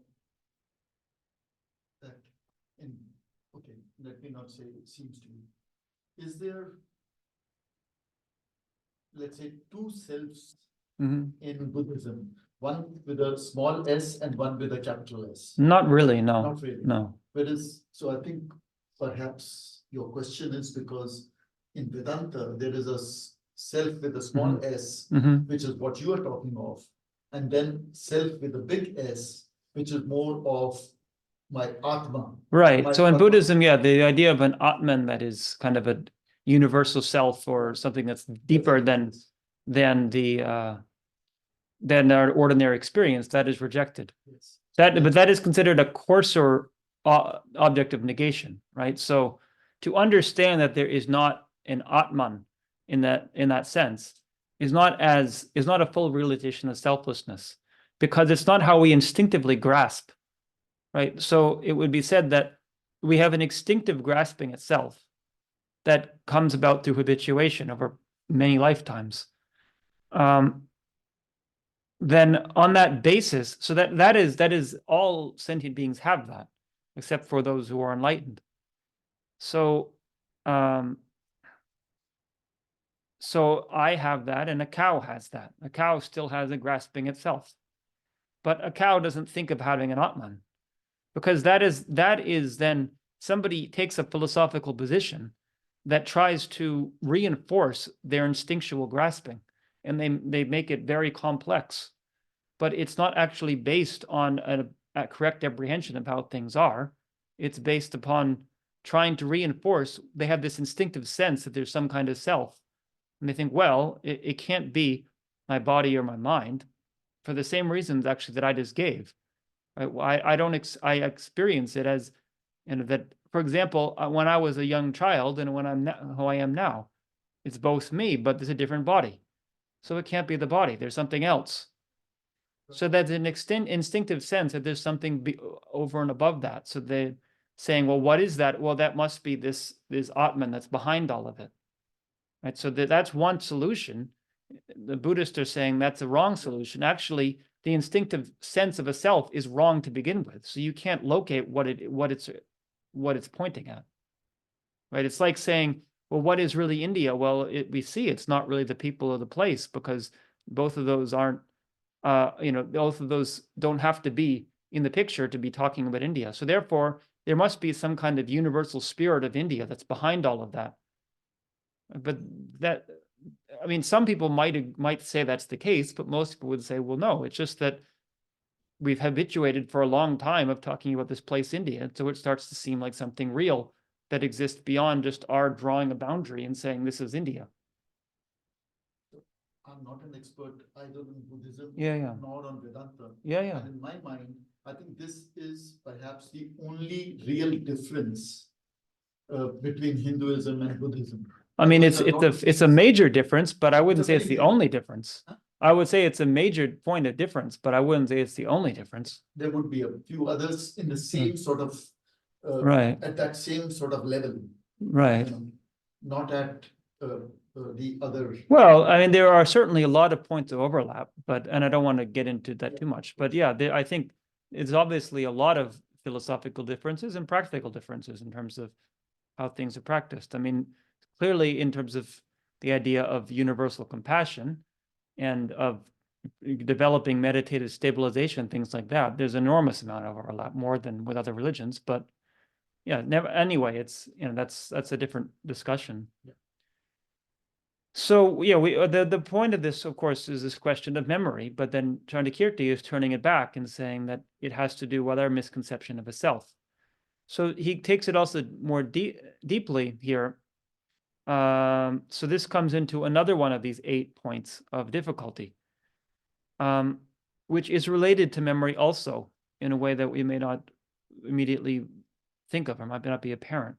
that okay, let me not say it seems to me. Is there, let's say, two selves in Buddhism, one with a small s and one with a capital S? Not really, no. Not really. No. So I think perhaps your question is because in Vedanta, there is a self with a small s, which is what you are talking of, and then self with a big S, which is more of my Atma. Right. So in Buddhism, yeah, the idea of an Atman that is kind of a universal self or something that's deeper than our ordinary experience, that is rejected. Yes. But that is considered a coarser object of negation, right? So to understand that there is not an Atman in that sense is not a full realization of selflessness, because it's not how we instinctively grasp, right? So it would be said that we have an instinctive grasping at self that comes about through habituation over many lifetimes. Then on that basis, so that is all sentient beings have that, except for those who are enlightened. So so I have that, and a cow has that. A cow still has a grasping itself, but a cow doesn't think of having an Atman, because that is then somebody takes a philosophical position that tries to reinforce their instinctual grasping, and they make it very complex, but it's not actually based on a correct apprehension of how things are. It's based upon trying to reinforce. They have this instinctive sense that there's some kind of self, and they think, well, it can't be my body or my mind, for the same reasons actually that I just gave. I experience it as, that, for example, when I was a young child and when I'm who I am now, it's both me, but there's a different body. So it can't be the body. There's something else. So that's an instinctive sense that there's something over and above that. So they're saying, well, what is that? Well, that must be this Atman that's behind all of it. Right? So that's one solution. The Buddhists are saying that's a wrong solution. Actually, the instinctive sense of a self is wrong to begin with. So you can't locate what it's pointing at. Right? It's like saying, well, what is really India? Well, we see it's not really the people of the place, because both of those aren't, both of those don't have to be in the picture to be talking about India. So therefore, there must be some kind of universal spirit of India that's behind all of that. But that, I mean, some people might say that's the case, but most people would say, well, no, it's just that we've habituated for a long time of talking about this place, India. So it starts to seem like something real that exists beyond just our drawing a boundary and saying this is India. I'm not an expert either in Buddhism nor on Vedanta. And in my mind, I think this is perhaps the only real difference between Hinduism and Buddhism. I mean, it's a major difference, but I wouldn't say it's the only difference. Huh? I would say it's a major point of difference, but I wouldn't say it's the only difference. There would be a few others in the same sort of at that same sort of level. Right. Not at the other. Well, I mean, there are certainly a lot of points of overlap, and I don't want to get into that too much. But yeah, I think it's obviously a lot of philosophical differences and practical differences in terms of how things are practiced. I mean, clearly in terms of the idea of universal compassion and of developing meditative stabilization, things like that, there's an enormous amount of overlap, more than with other religions. But yeah, anyway, it's, that's a different discussion. Yeah. So yeah, the point of this, of course, is this question of memory, but then Chandrakirti is turning it back and saying that it has to do with our misconception of a self. So he takes it also more deeply here. So this comes into another one of these 8 points of difficulty, which is related to memory also in a way that we may not immediately think of or might not be apparent.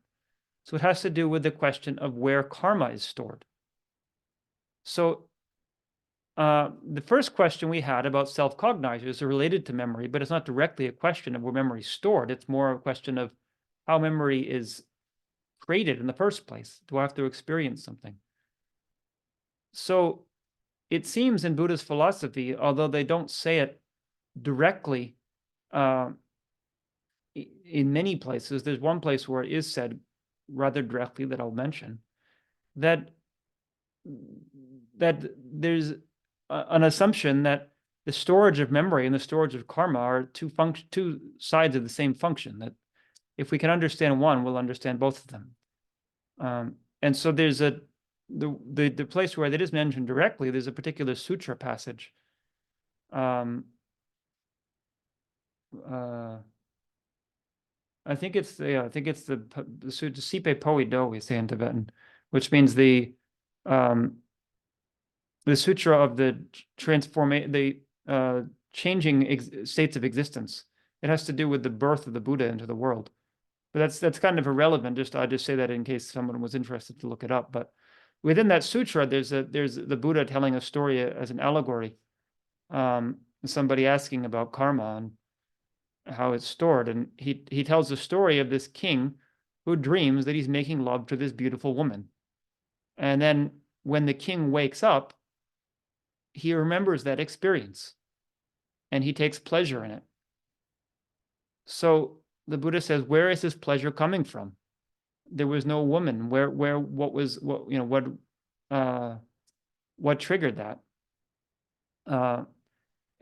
So it has to do with the question of where karma is stored. So the first question we had about self-cognizers is related to memory, but it's not directly a question of where memory is stored. It's more a question of how memory is created in the first place. Do I have to experience something? So it seems in Buddhist philosophy, although they don't say it directly in many places, there's one place where it is said rather directly that I'll mention, that there's an assumption that the storage of memory and the storage of karma are two sides of the same function, that if we can understand one, we'll understand both of them. And so there's the place where that is mentioned directly, there's a particular sutra passage. I think it's the Sipe Poi Do, we say in Tibetan, which means the sutra of the changing states of existence. It has to do with the birth of the Buddha into the world. But that's kind of irrelevant. I just say that in case someone was interested to look it up. But within that sutra, there's the Buddha telling a story as an allegory. Somebody asking about karma and how it's stored, and he tells the story of this king who dreams that he's making love to this beautiful woman, and then when the king wakes up, he remembers that experience and he takes pleasure in it. So the Buddha says, where is this pleasure coming from? There was no woman. What triggered that?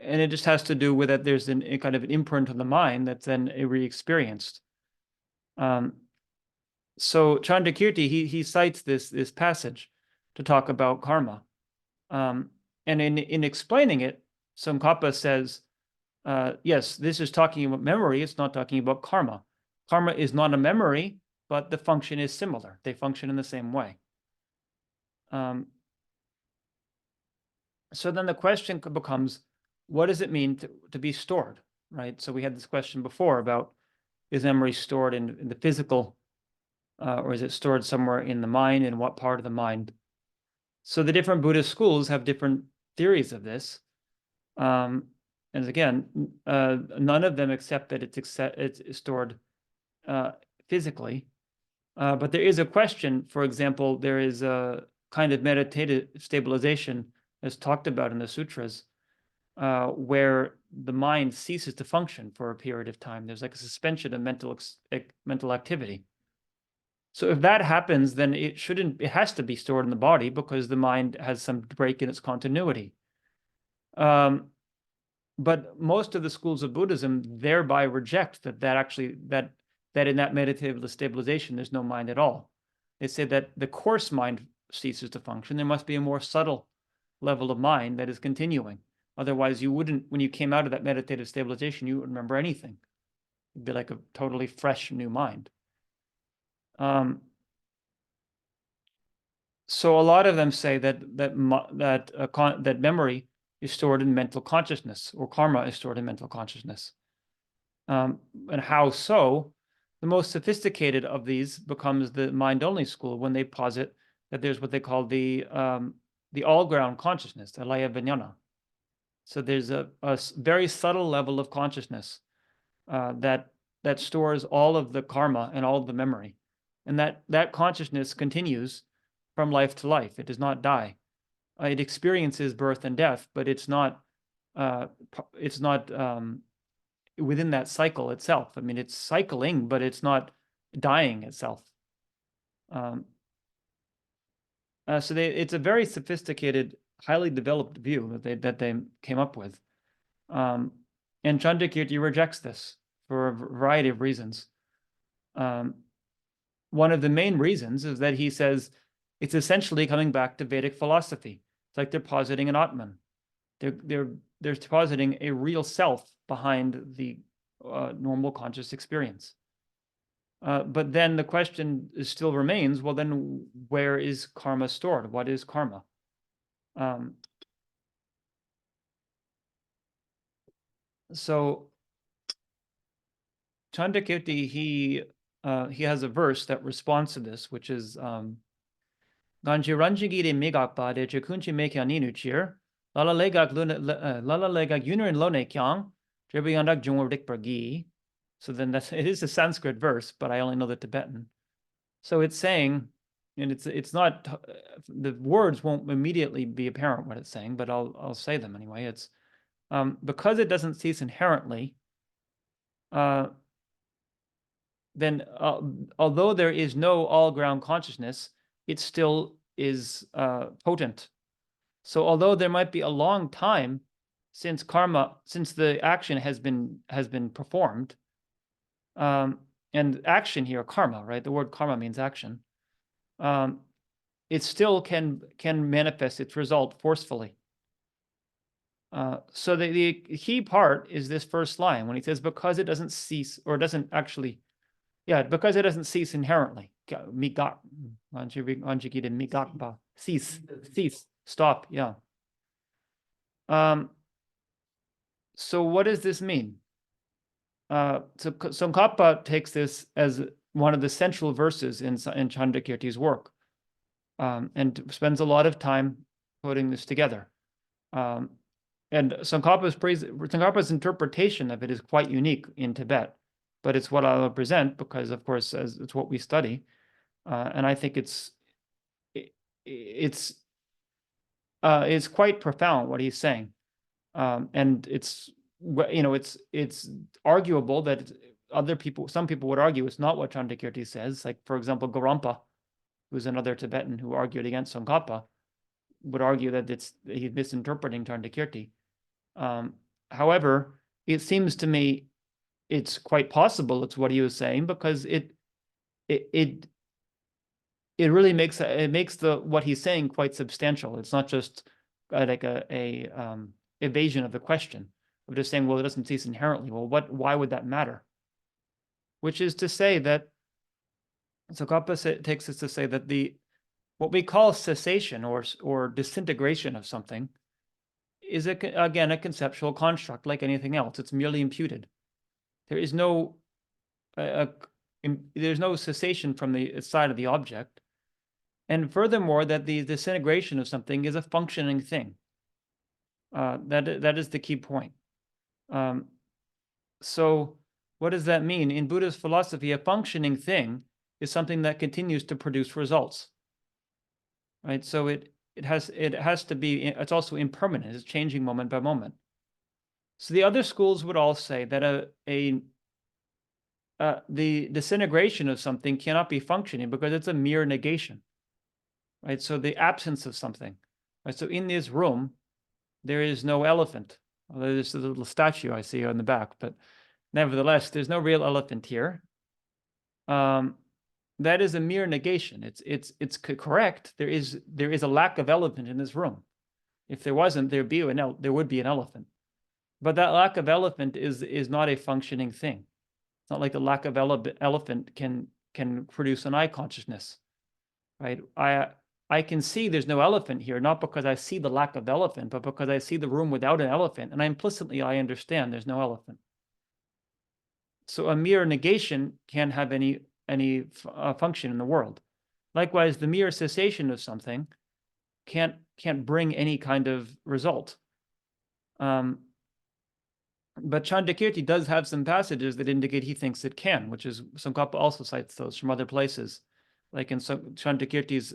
And it just has to do with that there's a kind of an imprint on the mind that's then re-experienced. So Chandrakirti, he cites this passage to talk about karma. And in explaining it, Tsongkhapa says, yes, this is talking about memory, it's not talking about karma. Karma is not a memory, but the function is similar. They function in the same way. So then the question becomes, what does it mean to be stored, right? So we had this question before about, is memory stored in the physical, or is it stored somewhere in the mind, in what part of the mind? So the different Buddhist schools have different theories of this. And again, none of them accept that it's stored physically. But there is a question, for example, there is a kind of meditative stabilization as talked about in the sutras, where the mind ceases to function for a period of time. There's like a suspension of mental activity. So if that happens, then it has to be stored in the body because the mind has some break in its continuity. But most of the schools of Buddhism thereby reject that in that meditative stabilization, there's no mind at all. They say that the coarse mind ceases to function. There must be a more subtle level of mind that is continuing. Otherwise, you wouldn't, when you came out of that meditative stabilization, you wouldn't remember anything. It'd be like a totally fresh new mind. So a lot of them say that memory is stored in mental consciousness, or karma is stored in mental consciousness. And how so? The most sophisticated of these becomes the mind-only school when they posit that there's what they call the all-ground consciousness, the laya vijnana. So there's a very subtle level of consciousness that stores all of the karma and all of the memory, and that consciousness continues from life to life. It does not die. It experiences birth and death, but it's not within that cycle itself. I mean, it's cycling, but it's not dying itself. So it's a very sophisticated, highly developed view that they came up with. And Chandrakirti rejects this for a variety of reasons. One of the main reasons is that he says it's essentially coming back to Vedic philosophy. It's like they're positing an Atman. They're positing a real self behind the normal conscious experience. But then the question still remains, well, then where is karma stored? What is karma? So Chandrakirti, he he has a verse that responds to this, which is Ganji Ranjigi de Megakpa de Chikunchi Mekianinu Chir, Lala Legak Unarin Lone Kyang, Jebiandak Jungwardik Bergi. So then it is a Sanskrit verse, but I only know the Tibetan. So it's saying, and it's not, the words won't immediately be apparent what it's saying, but I'll say them anyway. It's because it doesn't cease inherently, then although there is no all-ground consciousness, it still is potent. So although there might be a long time since the action has been performed, and action here, karma, right? The word karma means action. It still can manifest its result forcefully. So the key part is this first line when he says, because it doesn't cease, or doesn't actually, because it doesn't cease inherently. Cease, stop, yeah. So what does this mean? So Tsongkhapa takes this as one of the central verses in Chandrakirti's work, and spends a lot of time putting this together. And Tsongkhapa's interpretation of it is quite unique in Tibet, but it's what I'll present because, of course, as it's what we study, and I think it's quite profound what he's saying, and it's arguable that some people would argue it's not what Chandrakirti says. Like, for example, Gorampa, who's another Tibetan who argued against Tsongkhapa, would argue that he's misinterpreting Chandrakirti. However, it seems to me it's quite possible it's what he was saying, because it really makes what he's saying quite substantial. It's not just like a evasion of the question of just saying, well, it doesn't cease inherently. Well, why would that matter? Which is to say that Tsongkhapa takes us to say that what we call cessation or disintegration of something is again a conceptual construct like anything else. It's merely imputed. There is no there's no cessation from the side of the object, and furthermore, that the disintegration of something is a functioning thing. That is the key point. So what does that mean? In Buddhist philosophy, a functioning thing is something that continues to produce results, right? So it has to be, it's also impermanent. It's changing moment by moment. So the other schools would all say that the disintegration of something cannot be functioning because it's a mere negation, right? So the absence of something, right? So in this room, there is no elephant. Although there's a little statue I see on the back, but nevertheless, there's no real elephant here. That is a mere negation. It's correct. There is a lack of elephant in this room. If there wasn't, there would be an elephant. But that lack of elephant is not a functioning thing. It's not like the lack of elephant can produce an eye consciousness, right? I can see there's no elephant here, not because I see the lack of elephant, but because I see the room without an elephant, and implicitly I understand there's no elephant. So a mere negation can't have any function in the world. Likewise, the mere cessation of something can't bring any kind of result. But Chandrakirti does have some passages that indicate he thinks it can, which is, Tsongkhapa also cites those from other places, like in Chandrakirti's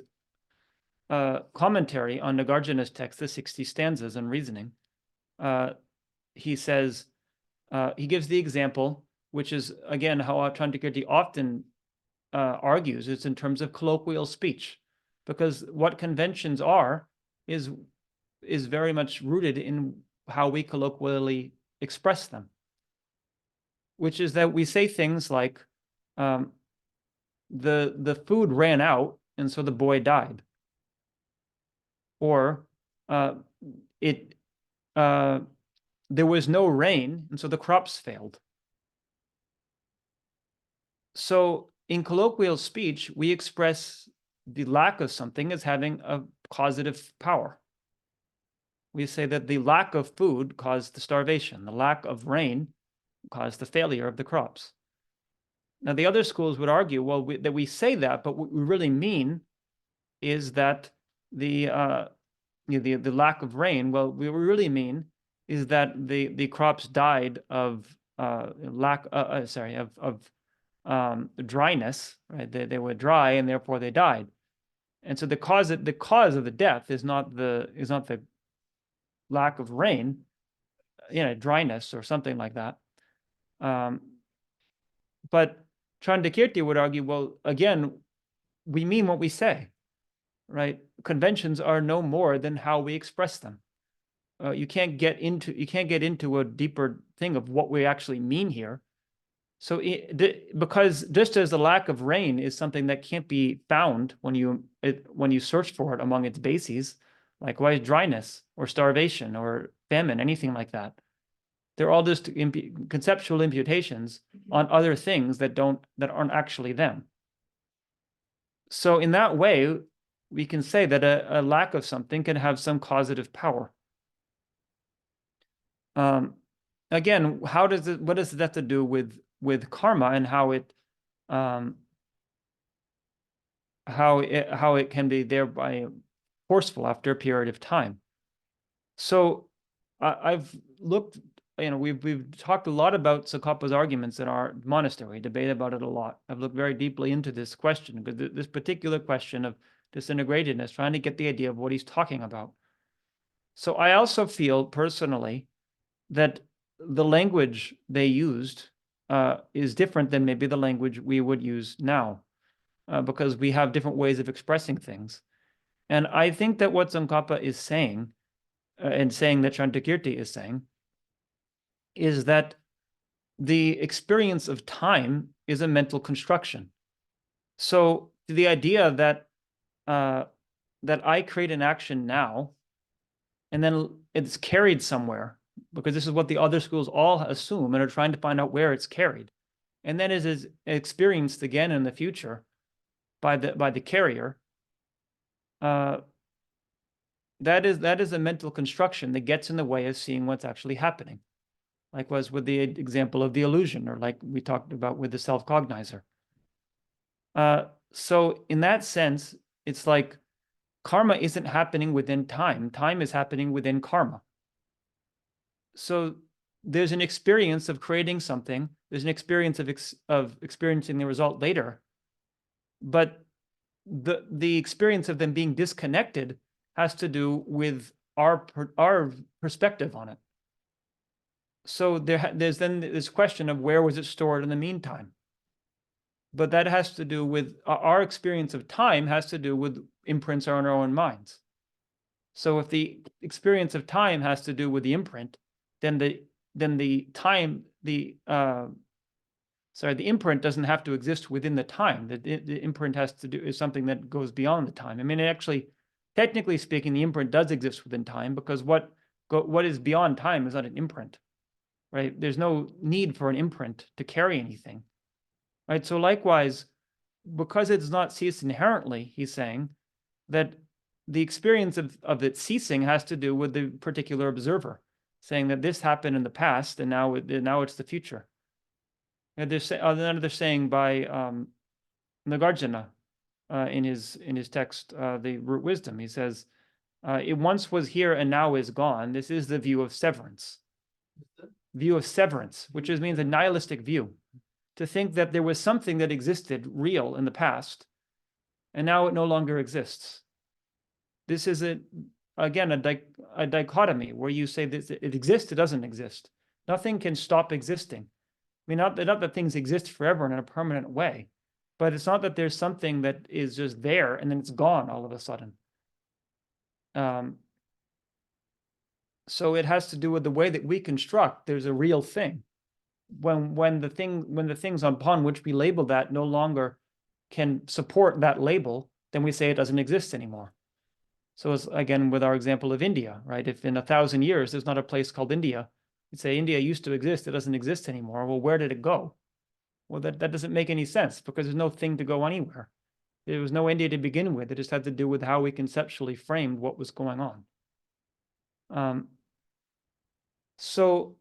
commentary on Nagarjuna's text, the 60 stanzas and reasoning. He says, he gives the example, which is again how Chandrakirti often argues, it's in terms of colloquial speech, because what conventions are is very much rooted in how we colloquially express them, which is that we say things like, the food ran out and so the boy died, or there was no rain and so the crops failed. So in colloquial speech, we express the lack of something as having a causative power. We say that the lack of food caused the starvation, the lack of rain caused the failure of the crops. Now, the other schools would argue, well, that we say that, but what we really mean is that the lack of rain. Well, what we really mean is that the crops died of dryness. Right? They were dry, and therefore they died. And so the cause of the death is not the lack of rain, dryness or something like that. But Chandakirti would argue, well, again, we mean what we say, right? Conventions are no more than how we express them. You can't get into a deeper thing of what we actually mean here. So because just as the lack of rain is something that can't be found when you search for it among its bases, likewise dryness or starvation or famine, anything like that, they're all just conceptual imputations on other things that aren't actually them. So in that way, we can say that a lack of something can have some causative power. Again, what does that have to do with karma and how it can be thereby forceful after a period of time? So I've looked. We've talked a lot about Tsongkhapa's arguments in our monastery, debate about it a lot. I've looked very deeply into this question, because this particular question of disintegratedness, trying to get the idea of what he's talking about. So I also feel personally that the language they used is different than maybe the language we would use now, because we have different ways of expressing things. And I think that what Tsongkhapa is saying, and saying that Chandakirti is saying, is that the experience of time is a mental construction. So the idea that I create an action now, and then it's carried somewhere, because this is what the other schools all assume and are trying to find out where it's carried, and then it is experienced again in the future by the carrier. That is a mental construction that gets in the way of seeing what's actually happening. Likewise with the example of the illusion, or like we talked about with the self-cognizer. So in that sense, it's like karma isn't happening within time. Time is happening within karma. So there's an experience of creating something. There's an experience of experiencing the result later. But the experience of them being disconnected has to do with our perspective on it. So there's then this question of where was it stored in the meantime. But that has to do with our experience of time, has to do with imprints on our own minds. So if the experience of time has to do with the imprint, then the imprint doesn't have to exist within the time. The imprint is something that goes beyond the time. I mean, actually, technically speaking, the imprint does exist within time, because what is beyond time is not an imprint. Right? There's no need for an imprint to carry anything. Right? So likewise, because it's not ceased inherently, he's saying that the experience of it ceasing has to do with the particular observer, saying that this happened in the past and now it's the future. And there's another saying by Nagarjuna in his text, the Root Wisdom. He says, "It once was here and now is gone. This is the view of severance." View of severance, which means a nihilistic view, to think that there was something that existed real in the past, and now it no longer exists. This is again a dichotomy where you say that it exists, it doesn't exist. Nothing can stop existing. I mean, not that things exist forever in a permanent way, but it's not that there's something that is just there and then it's gone all of a sudden. So it has to do with the way that we construct. There's a real thing. When the things upon which we label that no longer can support that label, then we say it doesn't exist anymore. So it's again with our example of India, right? If in 1,000 years there's not a place called India, you'd say India used to exist, it doesn't exist anymore. Well, where did it go? Well, that doesn't make any sense, because there's no thing to go anywhere. There was no India to begin with. It just had to do with how we conceptually framed what was going on. So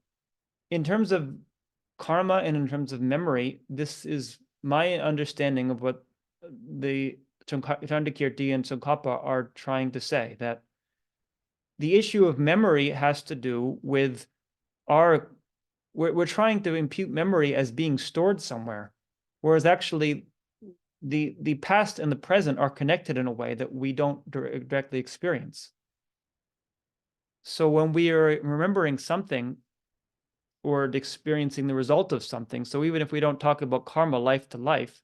in terms of karma and in terms of memory, this is my understanding of what the Chandakirti and Tsongkhapa are trying to say, that the issue of memory has to do with we're trying to impute memory as being stored somewhere, whereas actually the past and the present are connected in a way that we don't directly experience. So when we are remembering something or experiencing the result of something, so even if we don't talk about karma life to life,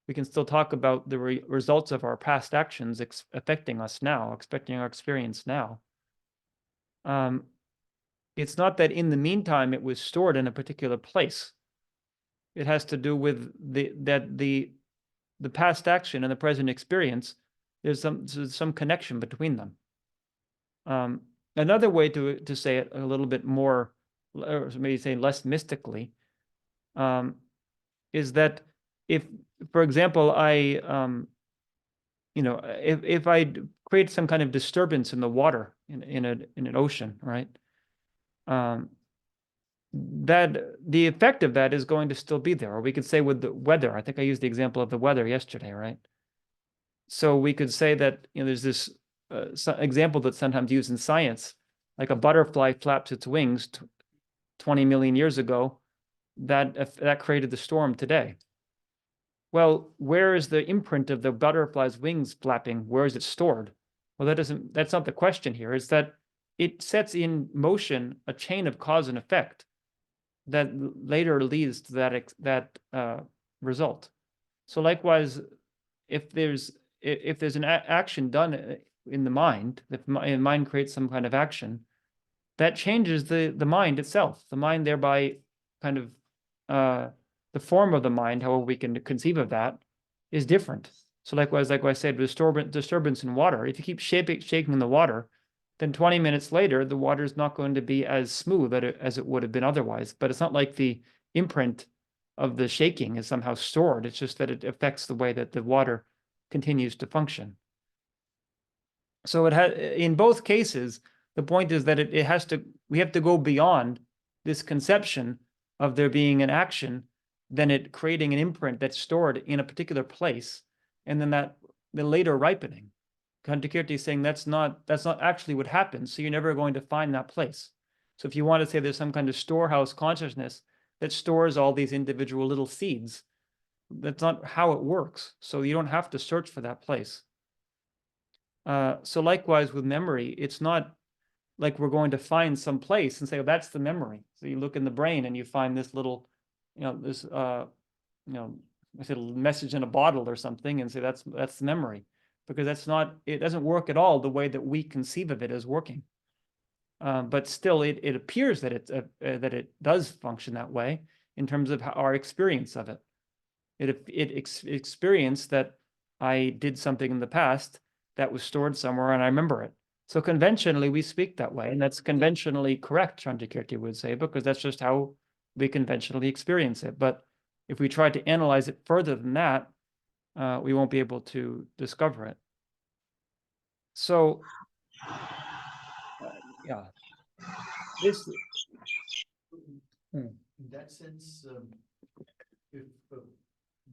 we can still talk about the results of our past actions affecting us now, affecting our experience now. It's not that in the meantime it was stored in a particular place. It has to do with the past action and the present experience. There's some connection between them. Another way to say it a little bit more, or maybe say less mystically, is that if, for example, if I create some kind of disturbance in the water in an ocean, right? That the effect of that is going to still be there. Or we could say with the weather. I think I used the example of the weather yesterday, right? So we could say that there's this example that's sometimes used in science, like a butterfly flaps its wings 20 million years ago. That created the storm today. Well, where is the imprint of the butterfly's wings flapping? Where is it stored? Well, that's not the question here. It's that it sets in motion a chain of cause and effect that later leads to that result. So likewise, if there's an action done in the mind, if the mind creates some kind of action, that changes the mind itself. The mind thereby kind of the form of the mind, however we can conceive of that, is different. So likewise, like I said, disturbance in water, if you keep shaking the water, then 20 minutes later, the water is not going to be as smooth as it would have been otherwise. But it's not like the imprint of the shaking is somehow stored. It's just that it affects the way that the water continues to function. So in both cases, the point is that we have to go beyond this conception of there being an action, then it creating an imprint that's stored in a particular place, and then the later ripening. Chandakirti is saying that's not actually what happens, so you're never going to find that place. So if you want to say there's some kind of storehouse consciousness that stores all these individual little seeds, that's not how it works. So you don't have to search for that place. So likewise with memory, it's not like we're going to find some place and say, oh, that's the memory. So you look in the brain and you find this little, I said a message in a bottle or something, and say that's the memory, because it doesn't work at all the way that we conceive of it as working. But still, it appears that it does function that way in terms of our experience of it. It experienced that I did something in the past that was stored somewhere and I remember it. So conventionally, we speak that way, and that's conventionally correct, Chandakirti would say, because that's just how we conventionally experience it. But if we try to analyze it further than that, we won't be able to discover it. So, yeah. In that sense, if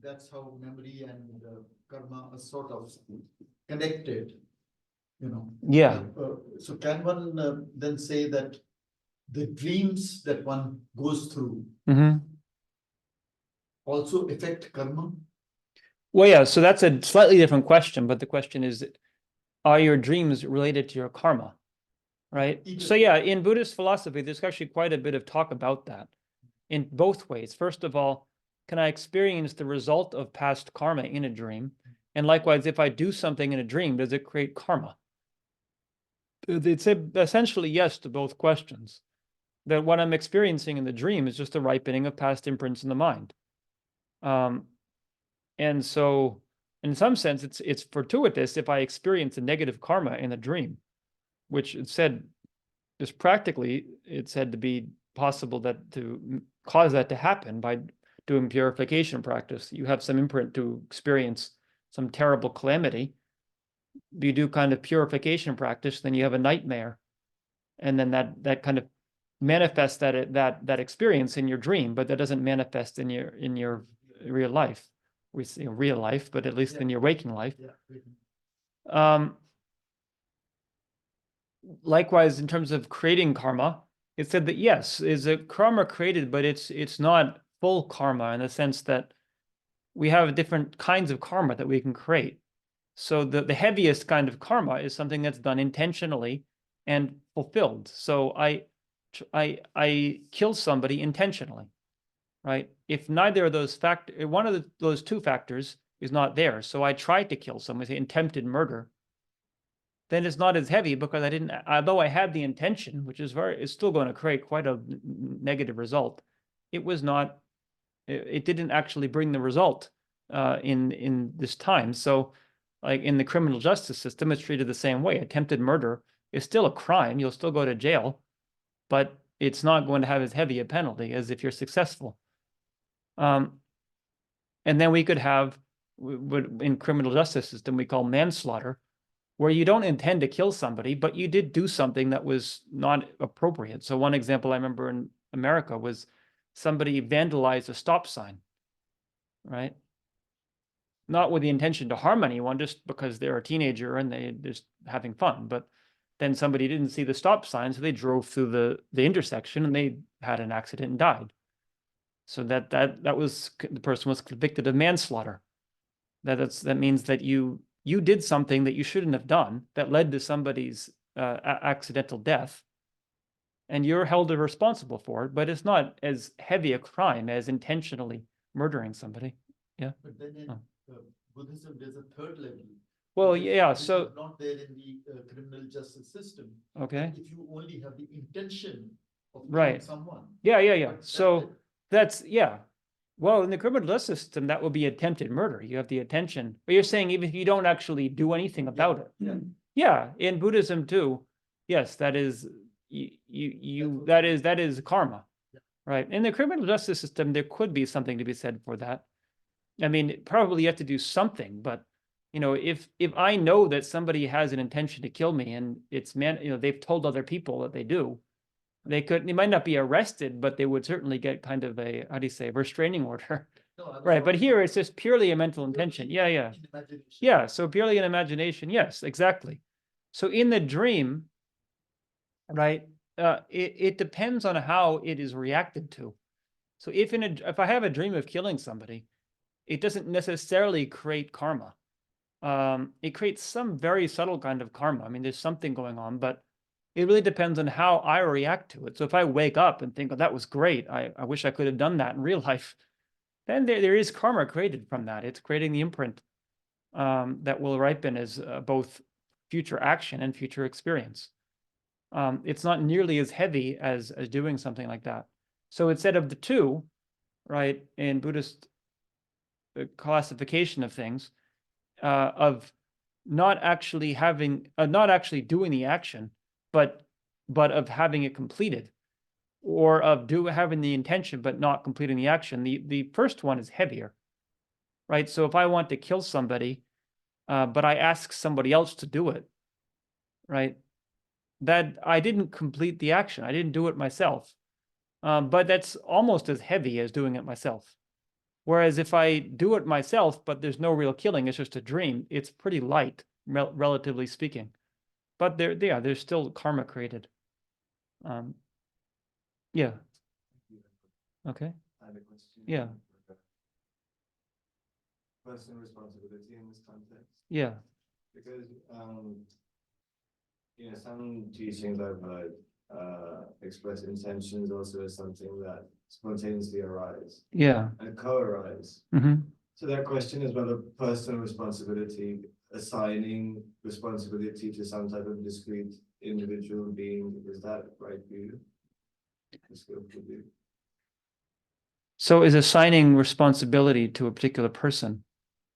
that's how memory and karma are sort of connected, Yeah. So can one then say that the dreams that one goes through also affect karma? Well, yeah, so that's a slightly different question, but the question is, are your dreams related to your karma? Right? So yeah, in Buddhist philosophy, there's actually quite a bit of talk about that in both ways. First of all, can I experience the result of past karma in a dream? And likewise, if I do something in a dream, does it create karma? They'd say essentially yes to both questions. That what I'm experiencing in the dream is just a ripening of past imprints in the mind. And so in some sense, it's fortuitous if I experience a negative karma in a dream, which it said is practically, it's said to be possible that to cause that to happen by doing purification practice. You have some imprint to experience some terrible calamity. You do kind of purification practice, then you have a nightmare, and then that kind of manifests that experience in your dream, but that doesn't manifest in your real life. we see real life, but at least in your waking life. Yeah. Likewise, in terms of creating karma, it said that yes, is a karma created, but it's not full karma in the sense that we have different kinds of karma that we can create. So the heaviest kind of karma is something that's done intentionally and fulfilled. So I kill somebody intentionally, right? If neither of those one of those two factors is not there, so I tried to kill someone, say attempted murder, then it's not as heavy because I didn't, although I had the intention, which is it's still going to create quite a negative result. It was not, it didn't actually bring the result in this time. So like in the criminal justice system, it's treated the same way. Attempted murder is still a crime. You'll still go to jail, but it's not going to have as heavy a penalty as if you're successful. And then we could have, in criminal justice system, we call manslaughter, where you don't intend to kill somebody, but you did do something that was not appropriate. So one example I remember in America was somebody vandalized a stop sign, right? Not with the intention to harm anyone, just because they're a teenager and they're just having fun. But then somebody didn't see the stop sign, so they drove through the intersection and they had an accident and died. So that was, the person was convicted of manslaughter. That means that you did something that you shouldn't have done that led to somebody's accidental death, and you're held responsible for it, but it's not as heavy a crime as intentionally murdering somebody. Yeah. But then in Buddhism, there's a third level. Well, yeah, so is not there in the criminal justice system. Okay. If you only have the intention of killing Right. someone. Yeah. But So that's, yeah. Well, in the criminal justice system, that would be attempted murder. You have the intention, but you're saying even if you don't actually do anything about it. Yeah. Yeah, in Buddhism too. Yes, that is that is karma. Yeah. Right. In the criminal justice system, there could be something to be said for that. I mean, probably you have to do something, but you know, if I know that somebody has an intention to kill me and they've told other people that they do, they might not be arrested, but they would certainly get kind of a, how do you say, restraining order. No, Right. But here it's just purely a mental intention. Yeah. Yeah. So purely an imagination. Yes, exactly. So in the dream, right, it depends on how it is reacted to. So if I have a dream of killing somebody, it doesn't necessarily create karma. It creates some very subtle kind of karma. I mean, there's something going on, but it really depends on how I react to it. So if I wake up and think, oh, that was great, I wish I could have done that in real life, then there is karma created from that. It's creating the imprint that will ripen as both future action and future experience. It's not nearly as heavy as doing something like that. So instead of the two, right, in Buddhist classification of things, of not actually doing the action, but of having it completed, or of having the intention but not completing the action. The first one is heavier, right? So if I want to kill somebody, but I ask somebody else to do it, right? That I didn't complete the action. I didn't do it myself. But that's almost as heavy as doing it myself. Whereas if I do it myself, but there's no real killing, it's just a dream, it's pretty light, relatively speaking. But there's still karma created. Yeah. Okay. I have a question. Yeah. Personal responsibility in this context. Yeah. Because some teachings I've heard express intentions also as something that spontaneously arise. Yeah. And co-arise. Mm-hmm. So that question is whether personal responsibility, assigning responsibility to some type of discrete individual being, is that right view? The skillful view. So is assigning responsibility to a particular person?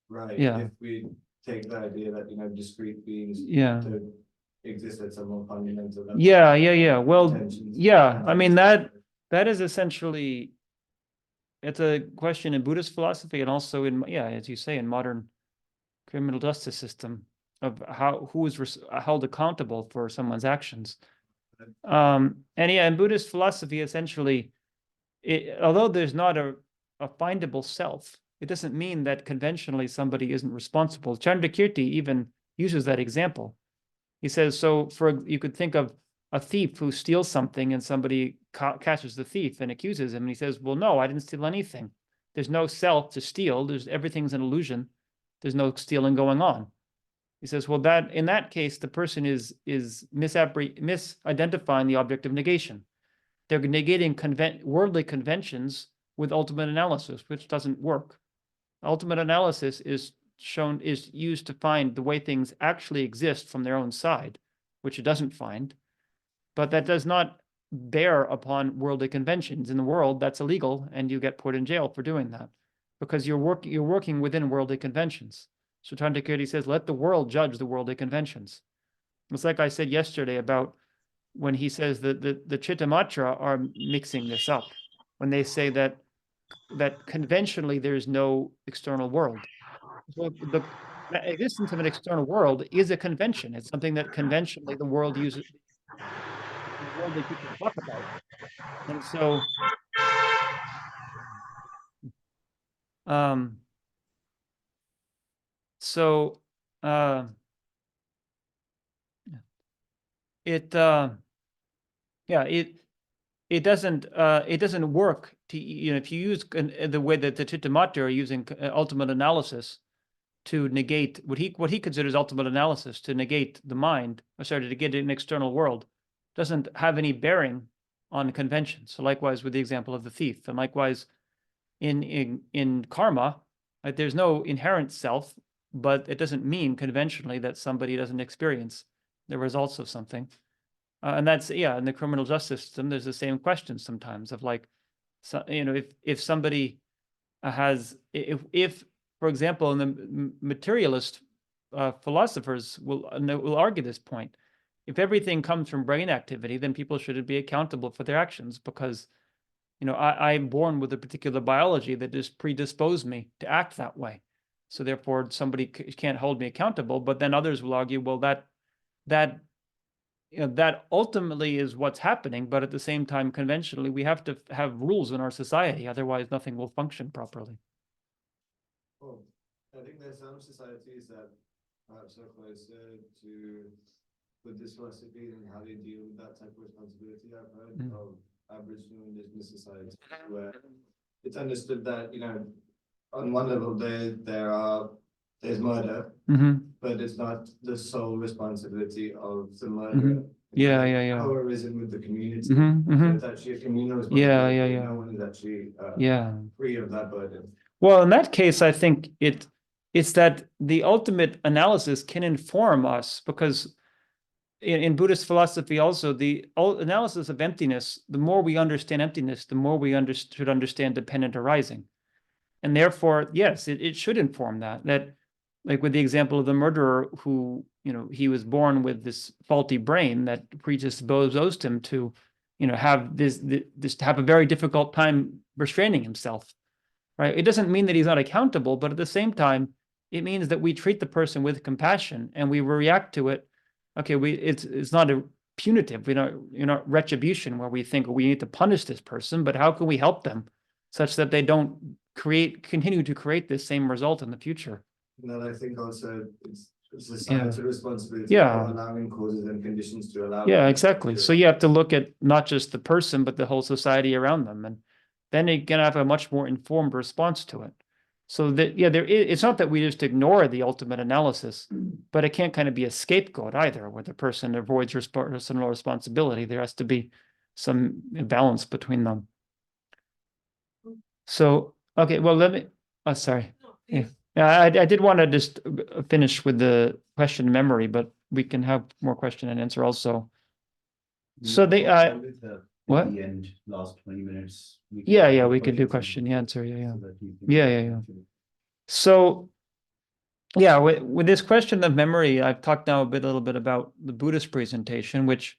Right. Yeah. If we take the idea that discrete beings to exist at some more fundamental level. Yeah. Well, intentions. yeah. I mean that is essentially, it's a question in Buddhist philosophy and also in, as you say, in modern criminal justice system of who is held accountable for someone's actions. In Buddhist philosophy, essentially, although there's not a findable self, it doesn't mean that conventionally somebody isn't responsible. Chandrakirti even uses that example. He says, so you could think of a thief who steals something and somebody catches the thief and accuses him. And he says, well, no, I didn't steal anything. There's no self to steal. Everything's an illusion. There's no stealing going on. He says, well, in that case, the person is misidentifying the object of negation. They're negating worldly conventions with ultimate analysis, which doesn't work. Ultimate analysis is used to find the way things actually exist from their own side, which it doesn't find. But that does not bear upon worldly conventions. In the world, that's illegal, and you get put in jail for doing that, because you're working within worldly conventions. So Chandrakirti says, let the world judge the worldly conventions. It's like I said yesterday about when he says that the Chittamatra are mixing this up, when they say that conventionally there is no external world. So the existence of an external world is a convention. It's something that conventionally the world uses, the worldly people talk about. And so it doesn't work to, if you use the way that the Chittamatra are using ultimate analysis to negate what he considers ultimate analysis, to negate the mind, to negate an external world, doesn't have any bearing on convention. So likewise with the example of the thief, and likewise in karma, there's no inherent self, but it doesn't mean conventionally that somebody doesn't experience the results of something. And that's, in the criminal justice system, there's the same question sometimes of like, so, if somebody has, if for example, in the materialist philosophers will argue this point, if everything comes from brain activity, then people shouldn't be accountable for their actions, because I'm born with a particular biology that just predisposed me to act that way. So therefore, somebody can't hold me accountable. But then others will argue, well, that ultimately is what's happening. But at the same time, conventionally, we have to have rules in our society. Otherwise, nothing will function properly. Well, I think there's some societies that perhaps are closer to Buddhist philosophy and how they deal with that type of responsibility. I've heard of Aboriginal Indigenous societies where it's understood that, on one level there's murder, but it's not the sole responsibility of the murderer. Power arisen with the community. So it's actually a communal responsibility. No one is actually free of that burden. Well, in that case, I think it's that the ultimate analysis can inform us, because in Buddhist philosophy also, the analysis of emptiness, the more we understand emptiness, the more we should understand dependent arising. And therefore, yes, it should inform that like with the example of the murderer who, he was born with this faulty brain that predisposed him to, have have a very difficult time restraining himself, right? It doesn't mean that he's not accountable, but at the same time, it means that we treat the person with compassion and we react to it. Okay, it's not a punitive, not retribution where we think we need to punish this person, but how can we help them such that they don't continue to create this same result in the future? And I think also it's a societal responsibility of allowing causes and conditions to allow. Yeah, exactly. So you have to look at not just the person, but the whole society around them, and then you can have a much more informed response to it. So that it's not that we just ignore the ultimate analysis, but it can't kind of be a scapegoat either, where the person avoids personal responsibility. There has to be some balance between them. So okay, well let me. Oh, sorry. I did want to just finish with the question memory, but we can have more question and answer also. So they what? The end, last 20 minutes. We could do question answer. So with this question of memory, I've talked now a little bit about the Buddhist presentation, which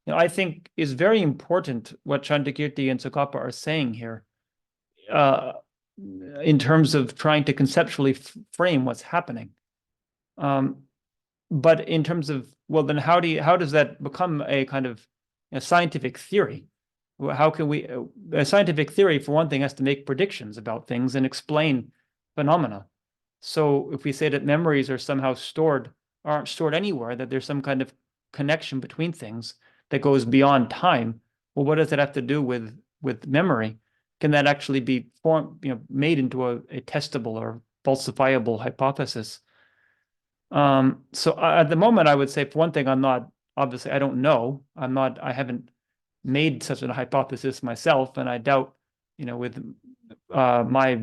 I think is very important. What Chandrakirti and Tsongkhapa are saying here, in terms of trying to conceptually frame what's happening. But in terms of, well, then how does that become a kind of scientific theory? How can we, a scientific theory, for one thing, has to make predictions about things and explain phenomena. So if we say that memories are somehow aren't stored anywhere, that there's some kind of connection between things that goes beyond time, well, what does that have to do with memory? Can that actually be made into a testable or falsifiable hypothesis? So at the moment, I would say, for one thing, obviously, I don't know. I haven't made such a hypothesis myself, and I doubt, with my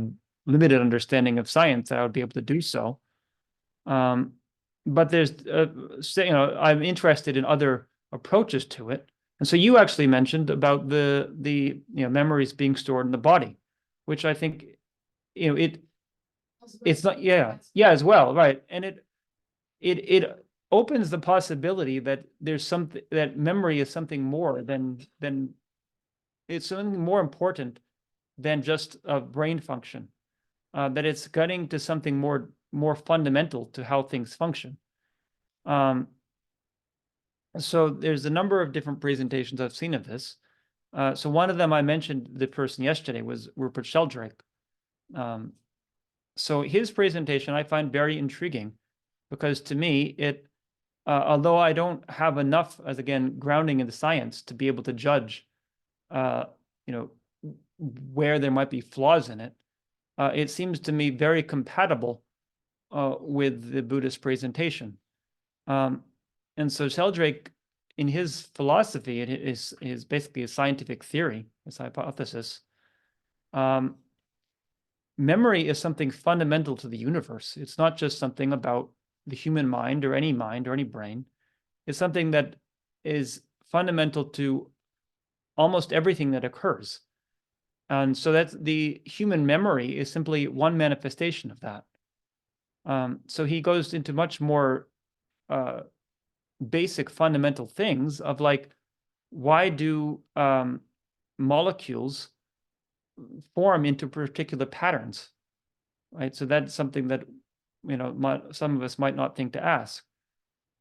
limited understanding of science, that I would be able to do so. But there's, I'm interested in other approaches to it. And so you actually mentioned about the memories being stored in the body, which I think, it's not, as well, right? And it opens the possibility that there's something, that memory is something more than it's something more important than just a brain function, that it's getting to something more fundamental to how things function. So there's a number of different presentations I've seen of this. So one of them, I mentioned the person yesterday, was Rupert Sheldrake. So his presentation I find very intriguing, because to me, although I don't have enough, as again, grounding in the science to be able to judge, where there might be flaws in it, it seems to me very compatible with the Buddhist presentation. And so Sheldrake, in his philosophy, it is basically a scientific theory, his hypothesis. Memory is something fundamental to the universe. It's not just something about the human mind or any brain. It's something that is fundamental to almost everything that occurs. And so that's the human memory is simply one manifestation of that. So he goes into much more basic fundamental things of, like, why do molecules form into particular patterns, right? So that's something that, some of us might not think to ask.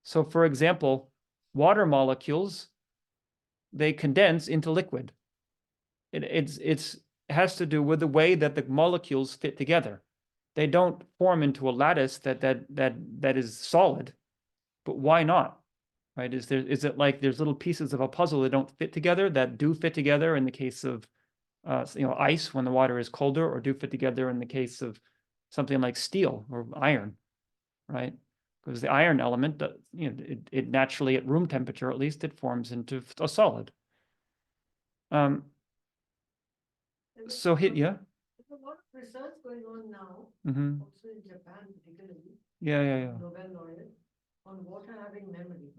So for example, water molecules, they condense into liquid. It has to do with the way that the molecules fit together. They don't form into a lattice that is solid. But why not? Right? Is it like there's little pieces of a puzzle that don't fit together, that do fit together in the case of ice when the water is colder, or do fit together in the case of something like steel or iron, right? Because the iron element, it naturally, at room temperature at least, it forms into a solid. So yeah. There's a lot of research going on now, also in Japan particularly. Nobel laureate on water having memory.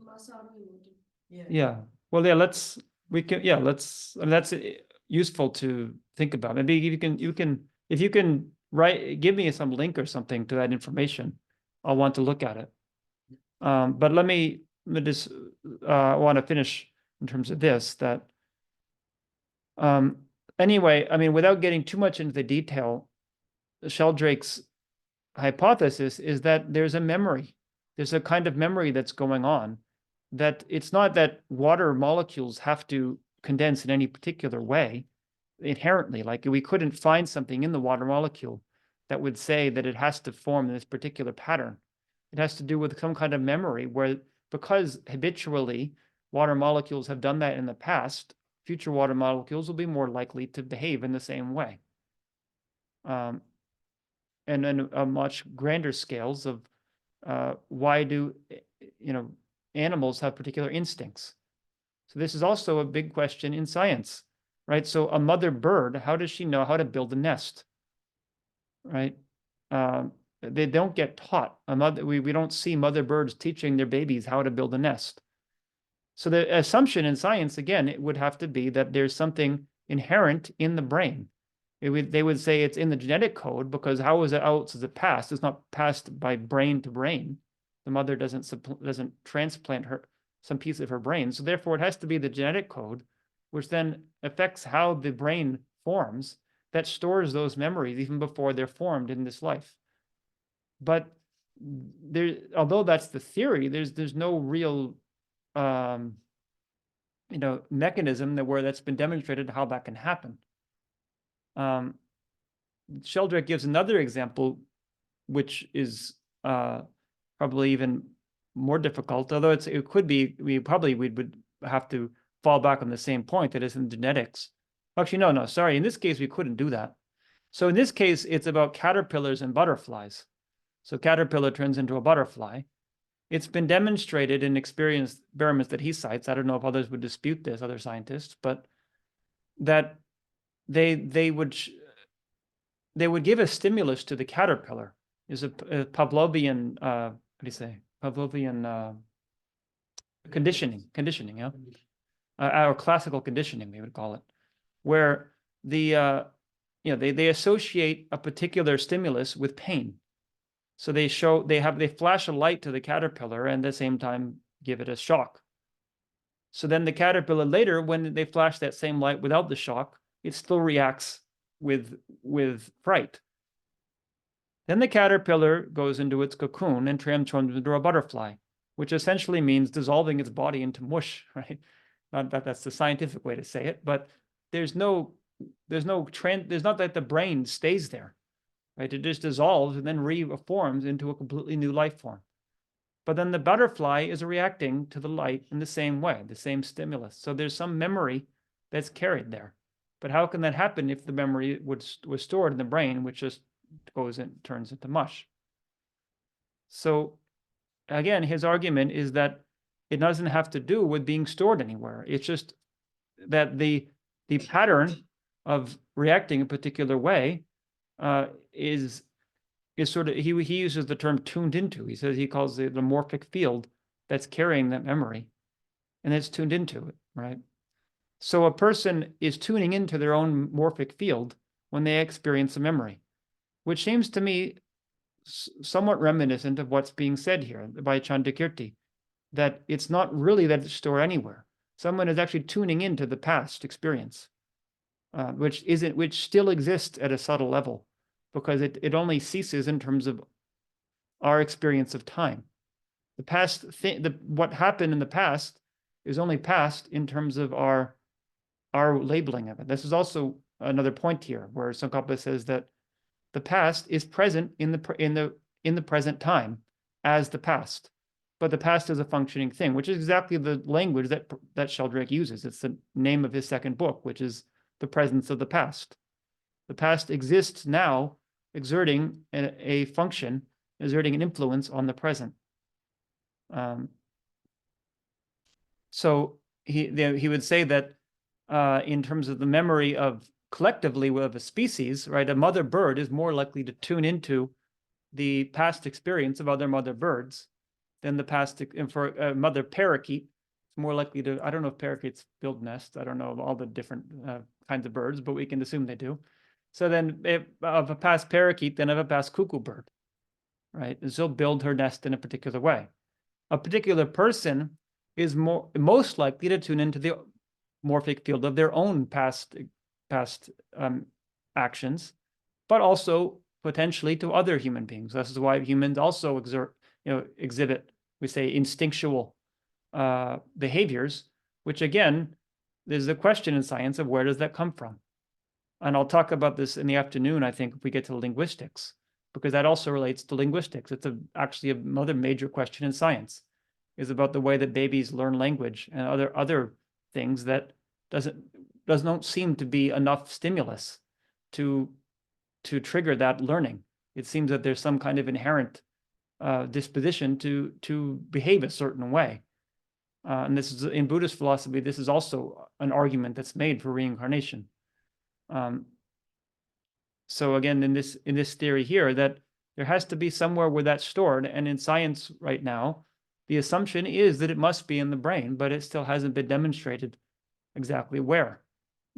Yeah. Well, yeah. That's useful to think about. Maybe if you can give me some link or something to that information, I'll want to look at it. But let me just want to finish in terms of this, that anyway, I mean, without getting too much into the detail, Sheldrake's hypothesis is that there's a memory. There's a kind of memory that's going on, that it's not that water molecules have to condense in any particular way inherently. Like, we couldn't find something in the water molecule that would say that it has to form this particular pattern. It has to do with some kind of memory where, because habitually water molecules have done that in the past, future water molecules will be more likely to behave in the same way. And then a much grander scales of why do animals have particular instincts? So this is also a big question in science, right? So a mother bird, how does she know how to build a nest, right? They don't get taught. We don't see mother birds teaching their babies how to build a nest. So the assumption in science, again, it would have to be that there's something inherent in the brain. They would say it's in the genetic code, because how is it else is it passed? It's not passed by brain to brain. The mother doesn't transplant some piece of her brain. So therefore, it has to be the genetic code, which then affects how the brain forms, that stores those memories even before they're formed in this life. But although that's the theory, there's no real mechanism where that's been demonstrated how that can happen. Sheldrake gives another example, which is probably even more difficult, although it could be, we would have to fall back on the same point, that is in genetics. Actually, no, sorry. In this case, we couldn't do that. So in this case, it's about caterpillars and butterflies. So caterpillar turns into a butterfly. It's been demonstrated in experienced experiments that he cites. I don't know if others would dispute this, other scientists, but that they would give a stimulus to the caterpillar. Is a Pavlovian, what do you say? Pavlovian conditioning, yeah, or classical conditioning, we would call it, where the they associate a particular stimulus with pain. So they flash a light to the caterpillar and at the same time give it a shock. So then the caterpillar later, when they flash that same light without the shock, it still reacts with fright. Then the caterpillar goes into its cocoon and transforms into a butterfly, which essentially means dissolving its body into mush, right? Not that that's the scientific way to say it, but there's not that the brain stays there, right? It just dissolves and then reforms into a completely new life form. But then the butterfly is reacting to the light in the same way, the same stimulus. So there's some memory that's carried there. But how can that happen if the memory was stored in the brain, which just goes and turns into mush? So again, his argument is that it doesn't have to do with being stored anywhere. It's just that the pattern of reacting a particular way is sort of, he uses the term tuned into. He says, he calls it the morphic field that's carrying that memory, and it's tuned into it, right? So a person is tuning into their own morphic field when they experience a memory, which seems to me somewhat reminiscent of what's being said here by Chandrakirti, that it's not really that it's stored anywhere. Someone is actually tuning into the past experience, which still exists at a subtle level, because it only ceases in terms of our experience of time. The past what happened in the past is only past in terms of our labeling of it. This is also another point here, where Tsongkhapa says that the past is present in the present time as the past, but the past is a functioning thing, which is exactly the language that Sheldrake uses. It's the name of his second book, which is The Presence of the Past. The past exists now, exerting a function, exerting an influence on the present. So he would say that in terms of the memory of collectively of a species, right, a mother bird is more likely to tune into the past experience of other mother birds than the past. And for a mother parakeet, it's more likely to, I don't know if parakeets build nests, I don't know all the different kinds of birds, but we can assume they do. So then of a past parakeet than of a past cuckoo bird, right? And she'll build her nest in a particular way. A particular person is most likely to tune into the morphic field of their own past actions, but also potentially to other human beings. This is why humans also exhibit, we say, instinctual behaviors, which again, there's a question in science of where does that come from? And I'll talk about this in the afternoon, I think, if we get to linguistics, because that also relates to linguistics. It's actually another major question in science, is about the way that babies learn language and other things that doesn't seem to be enough stimulus to trigger that learning. It seems that there's some kind of inherent disposition to behave a certain way. And this is in Buddhist philosophy, this is also an argument that's made for reincarnation. So again, in this theory here, that there has to be somewhere where that's stored, and in science right now, the assumption is that it must be in the brain, but it still hasn't been demonstrated exactly where.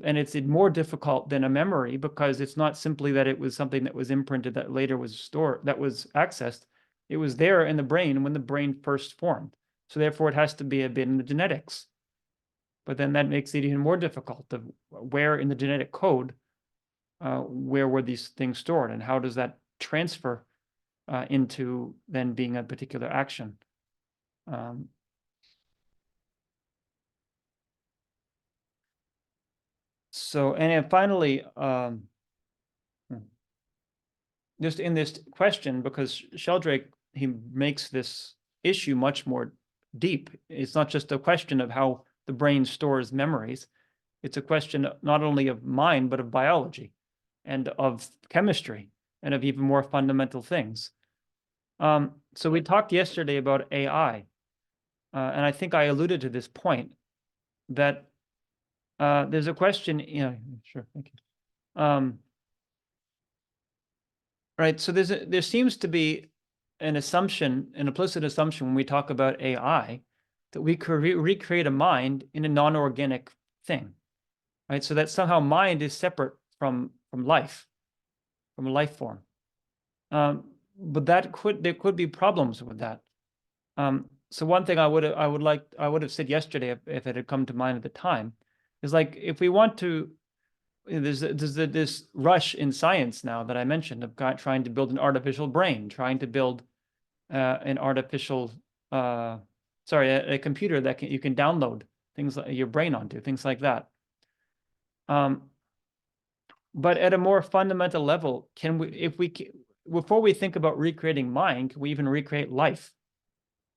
And it's more difficult than a memory, because it's not simply that it was something that was imprinted that later was stored, that was accessed. It was there in the brain when the brain first formed. So therefore, it has to be a bit in the genetics. But then that makes it even more difficult of where in the genetic code, where were these things stored, and how does that transfer into then being a particular action? So, and then finally, just in this question, because Sheldrake, he makes this issue much more deep. It's not just a question of how the brain stores memories. It's a question not only of mind, but of biology and of chemistry and of even more fundamental things. So we talked yesterday about AI, and I think I alluded to this point, that there's a question, sure, thank you. Right, so there seems to be an assumption, an implicit assumption when we talk about AI, that we could recreate a mind in a non-organic thing, right? So that somehow mind is separate from life, from a life form. But there could be problems with that. So one thing I would have said yesterday if it had come to mind at the time is, like, if we want to, there's this rush in science now that I mentioned of trying to build an artificial brain, trying to build an artificial, a computer that you can download things like your brain onto, things like that. But at a more fundamental level, before we think about recreating mind, can we even recreate life,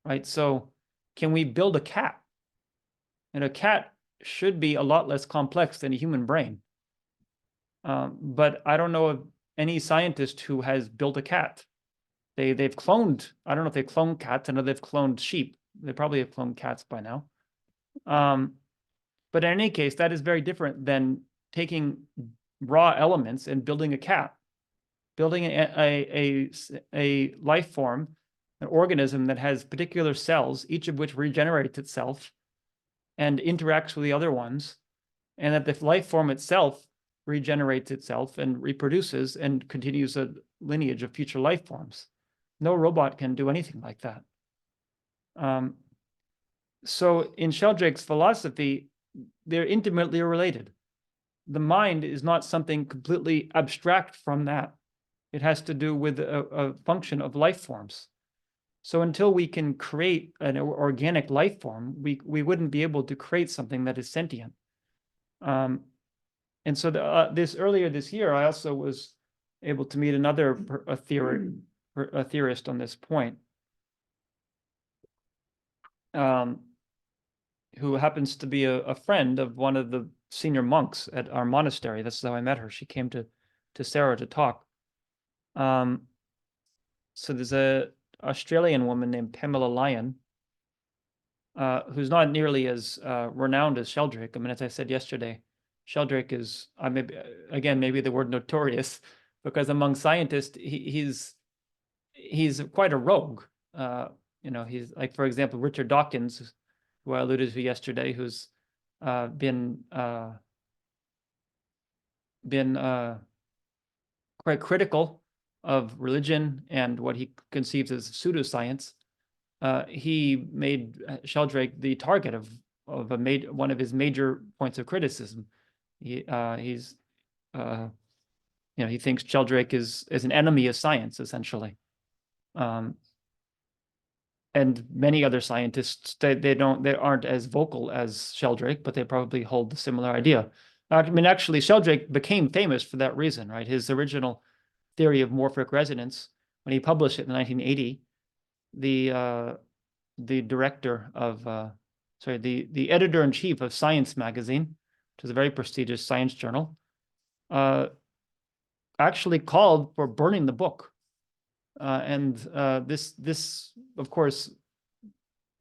right? So can we build a cat? And a cat should be a lot less complex than a human brain. But I don't know of any scientist who has built a cat. They've cloned, I don't know if they've cloned cats. I know they've cloned sheep. They probably have cloned cats by now. But in any case, that is very different than taking raw elements and building a cat, building a life form, an organism that has particular cells, each of which regenerates itself and interacts with the other ones, and that the life form itself regenerates itself and reproduces and continues a lineage of future life forms. No robot can do anything like that. So in Sheldrake's philosophy, they're intimately related. The mind is not something completely abstract from that. It has to do with a function of life forms. So until we can create an organic life form, we wouldn't be able to create something that is sentient. And so earlier this year, I also was able to meet a theorist on this point, who happens to be a friend of one of the senior monks at our monastery. That's how I met her. She came to Sera to talk. So there's an Australian woman named Pamela Lyon, who's not nearly as renowned as Sheldrake. I mean, as I said yesterday, Sheldrake is, maybe the word notorious, because among scientists, he's quite a rogue. He's like, for example, Richard Dawkins, who I alluded to yesterday, who's been quite critical of religion and what he conceives as pseudoscience. He made Sheldrake the target of one of his major points of criticism. He thinks Sheldrake is an enemy of science, essentially. And many other scientists, they aren't as vocal as Sheldrake, but they probably hold a similar idea. I mean, actually, Sheldrake became famous for that reason, right? His original theory of morphic resonance, when he published it in 1980, the director of, the editor-in-chief of Science magazine, which is a very prestigious science journal, actually called for burning the book. This, of course,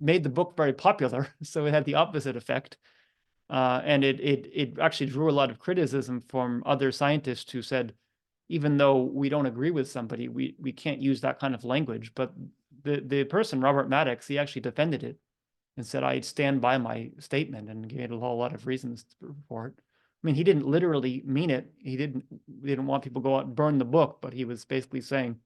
made the book very popular, so it had the opposite effect. And it actually drew a lot of criticism from other scientists who said, even though we don't agree with somebody, we can't use that kind of language. But the person, Robert Maddox, he actually defended it and said, I stand by my statement, and gave a whole lot of reasons for it. I mean, he didn't literally mean it. He didn't want people to go out and burn the book, but he was basically saying,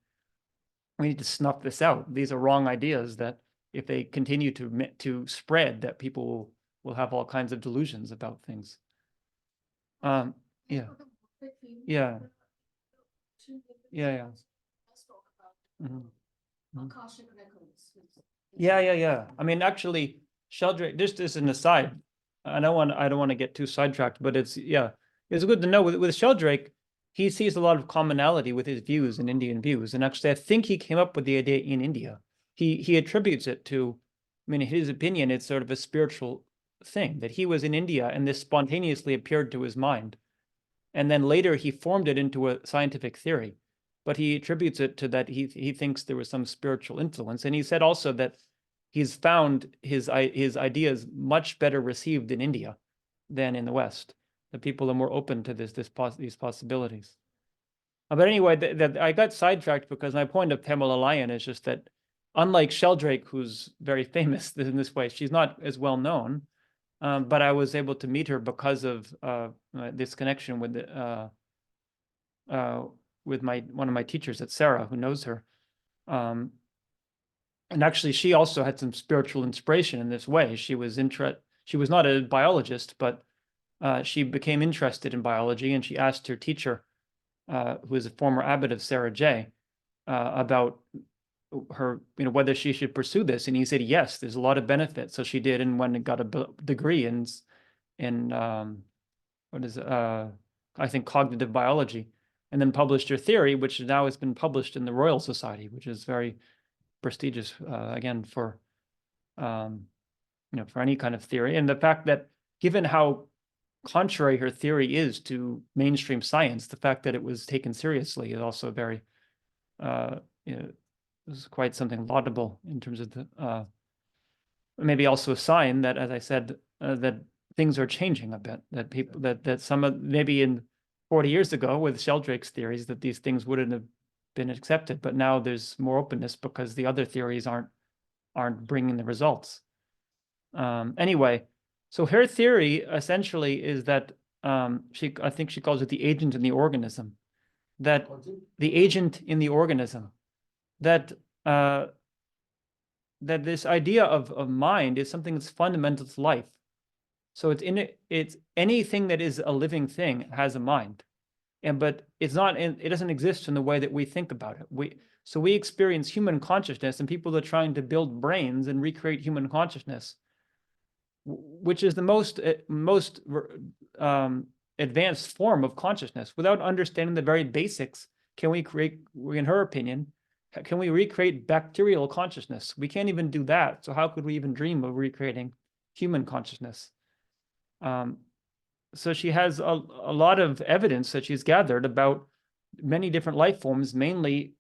we need to snuff this out. These are wrong ideas that if they continue to spread, that people will have all kinds of delusions about things. Yeah. Yeah. Yeah. Yeah. I mean, actually, Sheldrake, just as an aside, I don't want to get too sidetracked, but it's it's good to know with Sheldrake, he sees a lot of commonality with his views and Indian views. And actually, I think he came up with the idea in India. He attributes it to, I mean, in his opinion, it's sort of a spiritual thing, that he was in India and this spontaneously appeared to his mind. And then later he formed it into a scientific theory. But he attributes it to that he thinks there was some spiritual influence. And he said also that he's found his ideas much better received in India than in the West. The people are more open to these possibilities. But anyway, that I got sidetracked because my point of Pamela Lyon is just that, unlike Sheldrake, who's very famous in this way, she's not as well known. But I was able to meet her because of this connection with one of my teachers at Sera, who knows her. And actually, she also had some spiritual inspiration in this way. She was not a biologist, but she became interested in biology, and she asked her teacher, who is a former abbot of Sera Jey, about her, whether she should pursue this. And he said, yes, there's a lot of benefit. So she did, and went and got a degree in I think cognitive biology, and then published her theory, which now has been published in the Royal Society, which is very prestigious, again, for for any kind of theory. And the fact that, given how contrary her theory is to mainstream science, the fact that it was taken seriously is also very, is quite something laudable in terms of the, maybe also a sign that, as I said, that things are changing a bit, that people, that some of, maybe in 40 years ago with Sheldrake's theories, that these things wouldn't have been accepted, but now there's more openness because the other theories aren't bringing the results. Anyway, so her theory essentially is that I think she calls it the agent in the organism, that the agent in the organism, that that this idea of mind is something that's fundamental to life. So it's anything that is a living thing has a mind, but it doesn't exist in the way that we think about it. So we experience human consciousness, and people are trying to build brains and recreate human consciousness, which is the most advanced form of consciousness, without understanding the very basics. Can we create, in her opinion, can we recreate bacterial consciousness? We can't even do that. So how could we even dream of recreating human consciousness? So she has a lot of evidence that she's gathered about many different life forms, mainly,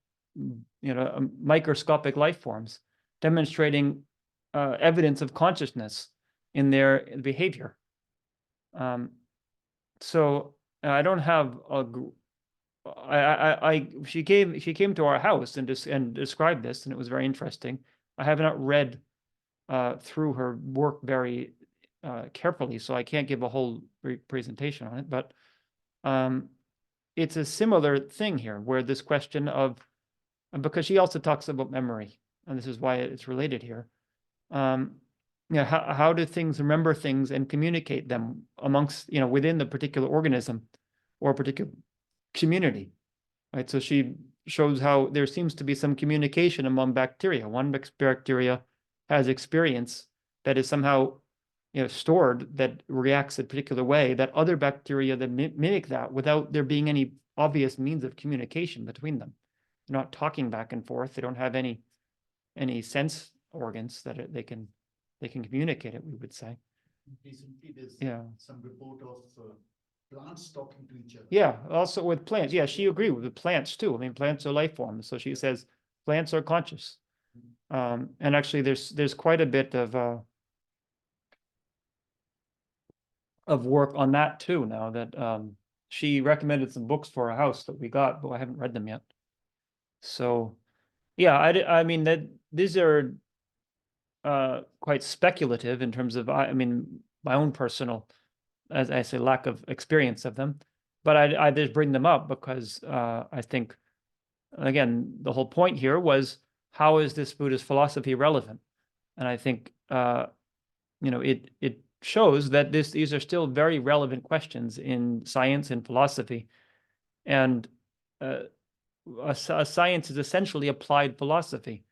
microscopic life forms, demonstrating evidence of consciousness in their behavior. So I don't have she came to our house and described this, and it was very interesting. I have not read through her work very carefully, so I can't give a whole presentation on it, but it's a similar thing here, where this question of, because she also talks about memory, and this is why it's related here. How do things remember things and communicate them amongst, within the particular organism or a particular community, right? So she shows how there seems to be some communication among bacteria. One bacteria has experience that is somehow, stored, that reacts a particular way, that other bacteria that mimic that without there being any obvious means of communication between them. They're not talking back and forth. They don't have any sense organs that they can communicate it, we would say. Recently, there's some report of plants talking to each other. Yeah, also with plants. Yeah, she agreed with the plants too. I mean, plants are life forms. So she says plants are conscious. And actually, there's quite a bit of work on that too now, that she recommended some books for our house that we got, but I haven't read them yet. So yeah, I mean, that these are quite speculative in terms of, I mean, my own personal, as I say, lack of experience of them, but I just bring them up because I think, again, the whole point here was, how is this Buddhist philosophy relevant? And I think it shows that these are still very relevant questions in science and philosophy, and a science is essentially applied philosophy,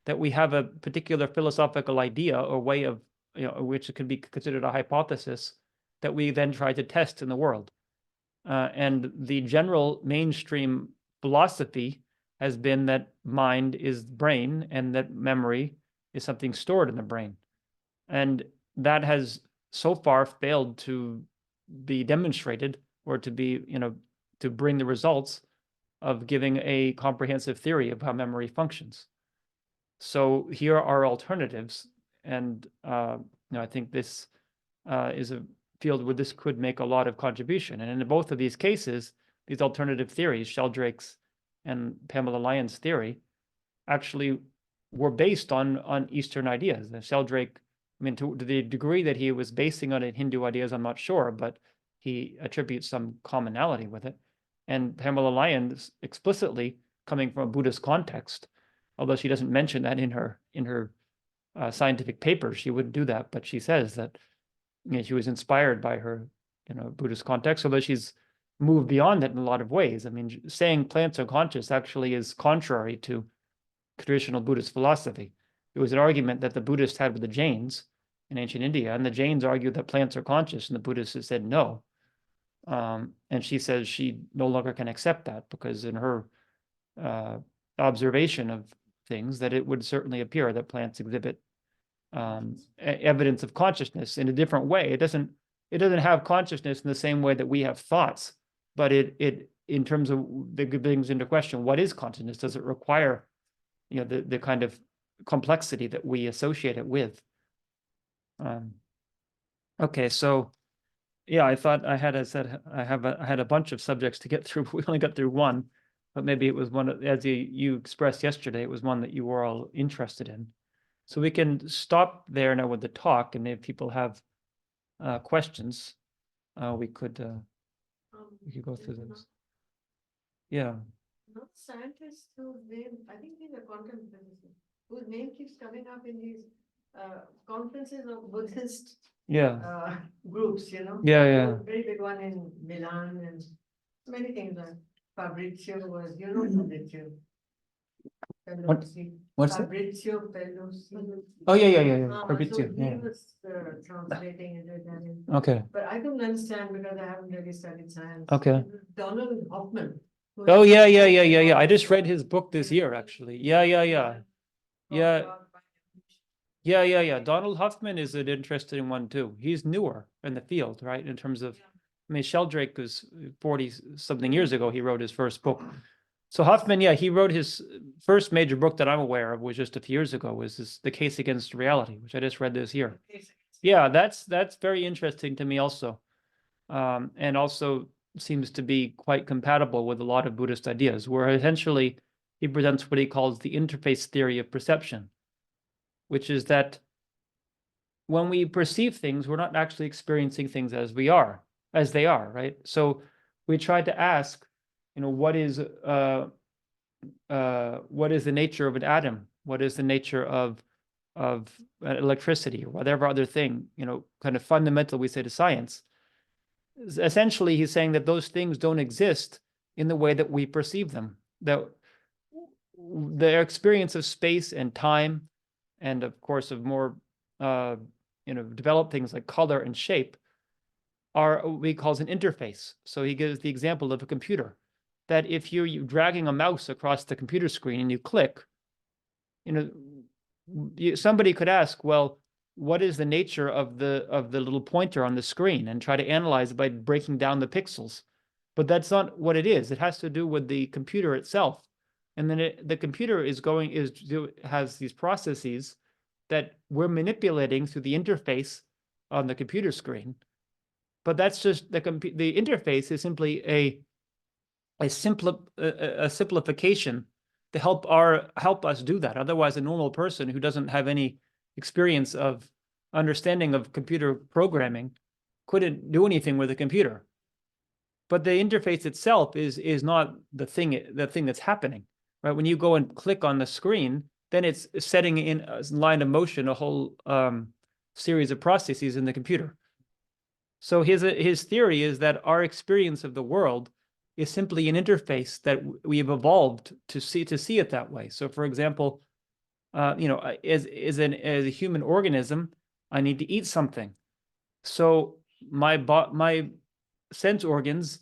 that we have a particular philosophical idea or way of, which could be considered a hypothesis, that we then try to test in the world. And the general mainstream philosophy has been that mind is brain and that memory is something stored in the brain. And that has so far failed to be demonstrated or to be, to bring the results of giving a comprehensive theory of how memory functions. So here are alternatives. And, I think this is a field where this could make a lot of contribution. And in both of these cases, these alternative theories, Sheldrake's and Pamela Lyon's theory, actually were based on Eastern ideas. Sheldrake, to the degree that he was basing on it Hindu ideas, I'm not sure, but he attributes some commonality with it. And Pamela Lyon explicitly coming from a Buddhist context, although she doesn't mention that in her scientific papers, she wouldn't do that, but she says that she was inspired by her Buddhist context, although she's moved beyond it in a lot of ways. Saying plants are conscious actually is contrary to traditional Buddhist philosophy. It was an argument that the Buddhists had with the Jains in ancient India, and the Jains argued that plants are conscious, and the Buddhists said no. And she says she no longer can accept that because in her observation of things, that it would certainly appear that plants exhibit evidence of consciousness in a different way. It doesn't have consciousness in the same way that we have thoughts, but it in terms of the brings into question, what is consciousness? Does it require the kind of complexity that we associate it with? Okay, so yeah, I thought I had a bunch of subjects to get through. We only got through one, but maybe it was one, as you expressed yesterday, it was one that you were all interested in. So we can stop there now with the talk, and if people have questions, we could go through those. Yeah. Not scientists whose name, I think he's a quantum physicist, whose name keeps coming up in these conferences of Buddhist groups, Yeah. Very big one in Milan and many things. Fabrizio was, Fabrizio. What's that? Fabrizio Pellosi. Oh, yeah. Fabrizio, So he was translating into Italian. Okay. But I couldn't understand because I haven't really studied science. Okay. Donald Hoffman. Oh, yeah. I just read his book this year, actually. Yeah. Donald Hoffman is an interesting one too. He's newer in the field, right? In terms of, Sheldrake was 40-something years ago, he wrote his first book. So Hoffman, he wrote his first major book that I'm aware of was just a few years ago, was The Case Against Reality, which I just read this year. Yeah, that's very interesting to me also. And also seems to be quite compatible with a lot of Buddhist ideas, where essentially he presents what he calls the interface theory of perception, which is that when we perceive things, we're not actually experiencing things as they are, right? So we tried to ask, what is the nature of an atom? What is the nature of electricity or whatever other thing, kind of fundamental we say to science? Essentially, he's saying that those things don't exist in the way that we perceive them. That the experience of space and time, and of course of more developed things like color and shape, are what he calls an interface. So he gives the example of a computer, that if you're dragging a mouse across the computer screen and you click, somebody could ask, well, what is the nature of the little pointer on the screen, and try to analyze it by breaking down the pixels. But that's not what it is. It has to do with the computer itself. And then the computer has these processes that we're manipulating through the interface on the computer screen. But that's just the interface is simply a simplification to help us do that. Otherwise, a normal person who doesn't have any experience of understanding of computer programming couldn't do anything with a computer. But the interface itself is not the thing that's happening, right? When you go and click on the screen, then it's setting in a line of motion a whole series of processes in the computer. So his theory is that our experience of the world is simply an interface that we have evolved to see it that way. So, for example, as a human organism, I need to eat something. So my sense organs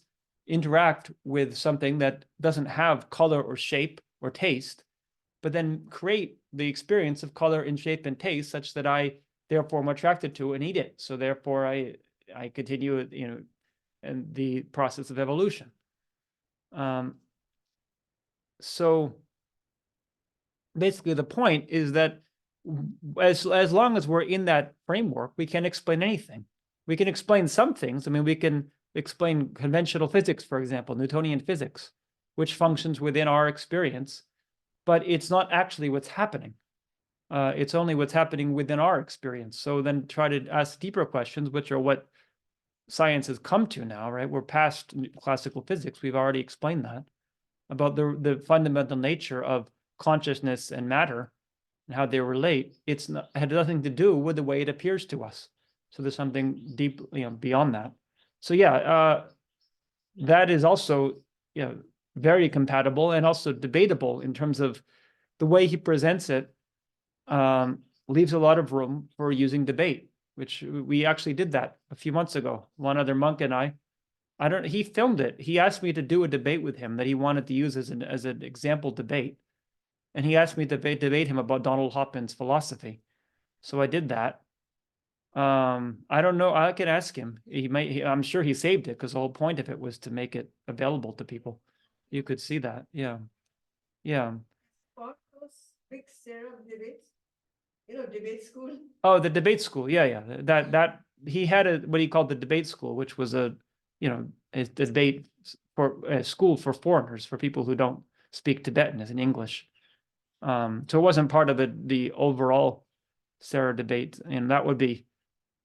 interact with something that doesn't have color or shape or taste, but then create the experience of color and shape and taste such that I therefore am attracted to and eat it. So therefore I continue, you know, in the process of evolution. So basically the point is that as long as we're in that framework, we can explain anything. We can explain some things. I mean, we can explain conventional physics, for example, Newtonian physics, which functions within our experience, but it's not actually what's happening. It's only what's happening within our experience. So then try to ask deeper questions, which are what science has come to now, right? We're past classical physics. We've already explained that, about the fundamental nature of consciousness and matter and how they relate. It had nothing to do with the way it appears to us. So there's something deep, you know, beyond that. So yeah, that is also, you know, very compatible and also debatable in terms of the way he presents it. Leaves a lot of room for using debate, which we actually did that a few months ago. One other monk and he filmed it. He asked me to do a debate with him that he wanted to use as an example debate. And he asked me to debate him about Donald Hopkins' philosophy. So I did that. I don't know. I can ask him. I'm sure he saved it because the whole point of it was to make it available to people. You could see that. Yeah. Yeah. For those big Sera debates, you know, debate school. Oh, the debate school. Yeah. That he had what he called the debate school, which was a debate for a school for foreigners, for people who don't speak Tibetan as in English. So it wasn't part of the overall Sera debate, and that would be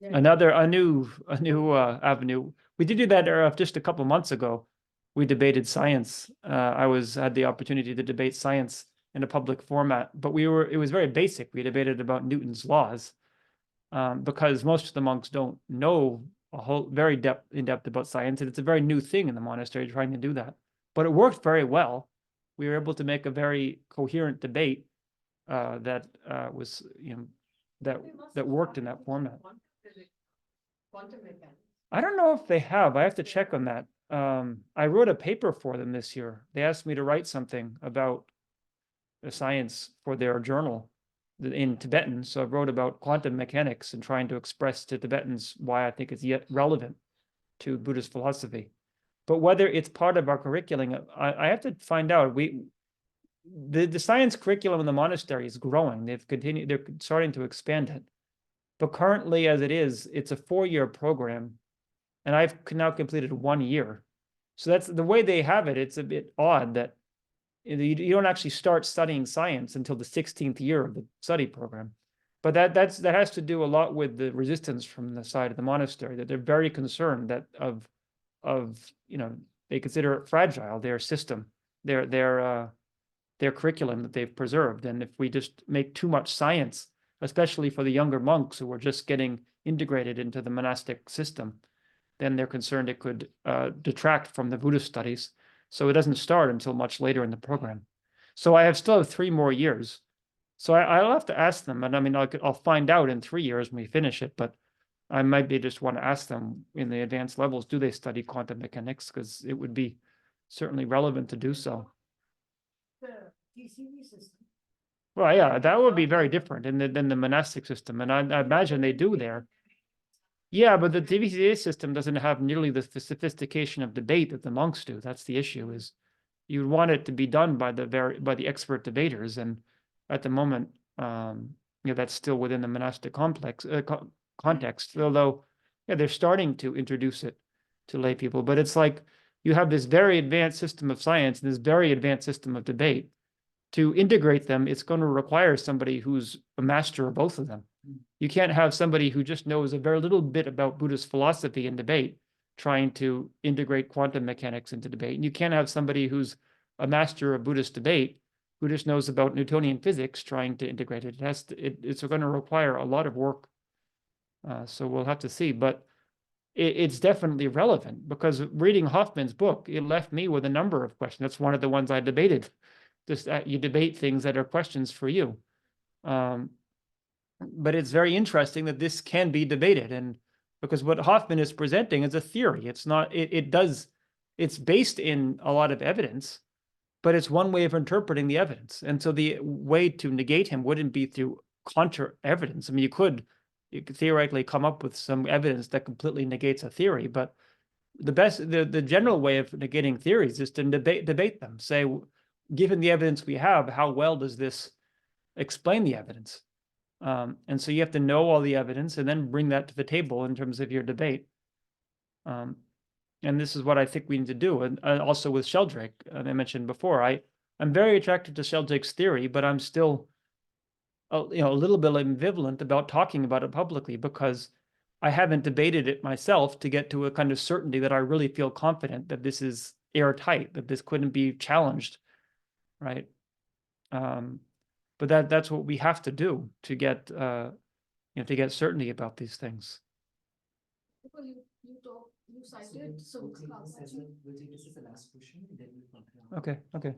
a new avenue. We did do that just a couple months ago. We debated science. I had the opportunity to debate science in a public format, but it was very basic. We debated about Newton's laws, because most of the monks don't know a whole very in-depth about science, and it's a very new thing in the monastery trying to do that. But it worked very well. We were able to make a very coherent debate that was, you know, that worked in that format. Quantum mechanics. I don't know if they have. I have to check on that. I wrote a paper for them this year. They asked me to write something about the science for their journal in Tibetan. So I wrote about quantum mechanics and trying to express to Tibetans why I think it's yet relevant to Buddhist philosophy. But whether it's part of our curriculum, I have to find out. The science curriculum in the monastery is growing. They're starting to expand it. But currently, as it is, it's a 4-year program, and I've now completed 1 year. So that's the way they have it. It's a bit odd that you don't actually start studying science until the 16th year of the study program. But that has to do a lot with the resistance from the side of the monastery, that they're very concerned that you know, they consider it fragile, their system, their curriculum that they've preserved. And if we just make too much science, especially for the younger monks who are just getting integrated into the monastic system, then they're concerned it could detract from the Buddhist studies. So it doesn't start until much later in the program. So I still have 3 more years. So I'll have to ask them. And I mean, I'll find out in 3 years when we finish it, but I might just want to ask them in the advanced levels, do they study quantum mechanics? Because it would be certainly relevant to do so. The TCV system. Well, yeah, that would be very different than the monastic system. And I imagine they do there. Yeah, but the TVCA system doesn't have nearly the sophistication of debate that the monks do. That's the issue, is you want it to be done by the expert debaters. And at the moment, that's still within the monastic context, although they're starting to introduce it to lay people. But it's like you have this very advanced system of science and this very advanced system of debate. To integrate them, it's going to require somebody who's a master of both of them. You can't have somebody who just knows a very little bit about Buddhist philosophy and debate trying to integrate quantum mechanics into debate. And you can't have somebody who's a master of Buddhist debate who just knows about Newtonian physics trying to integrate it. It's going to require a lot of work. So we'll have to see. But it's definitely relevant, because reading Hoffman's book, it left me with a number of questions. That's one of the ones I debated. Just you debate things that are questions for you. But it's very interesting that this can be debated, and because what Hoffman is presenting is a theory. It's not, it does it's based in a lot of evidence, but it's one way of interpreting the evidence. And so the way to negate him wouldn't be through counter evidence. I mean, you could theoretically come up with some evidence that completely negates a theory, but the general way of negating theories is to debate them. Say, given the evidence we have, how well does this explain the evidence? And so you have to know all the evidence and then bring that to the table in terms of your debate. And this is what I think we need to do. And also with Sheldrake, I mentioned before, I'm very attracted to Sheldrake's theory, but I'm still a little bit ambivalent about talking about it publicly because I haven't debated it myself to get to a kind of certainty that I really feel confident that this is airtight, that this couldn't be challenged, right? But that's what we have to do to get to get certainty about these things. Well, you cited some this is the last question, then we'll continue. Okay.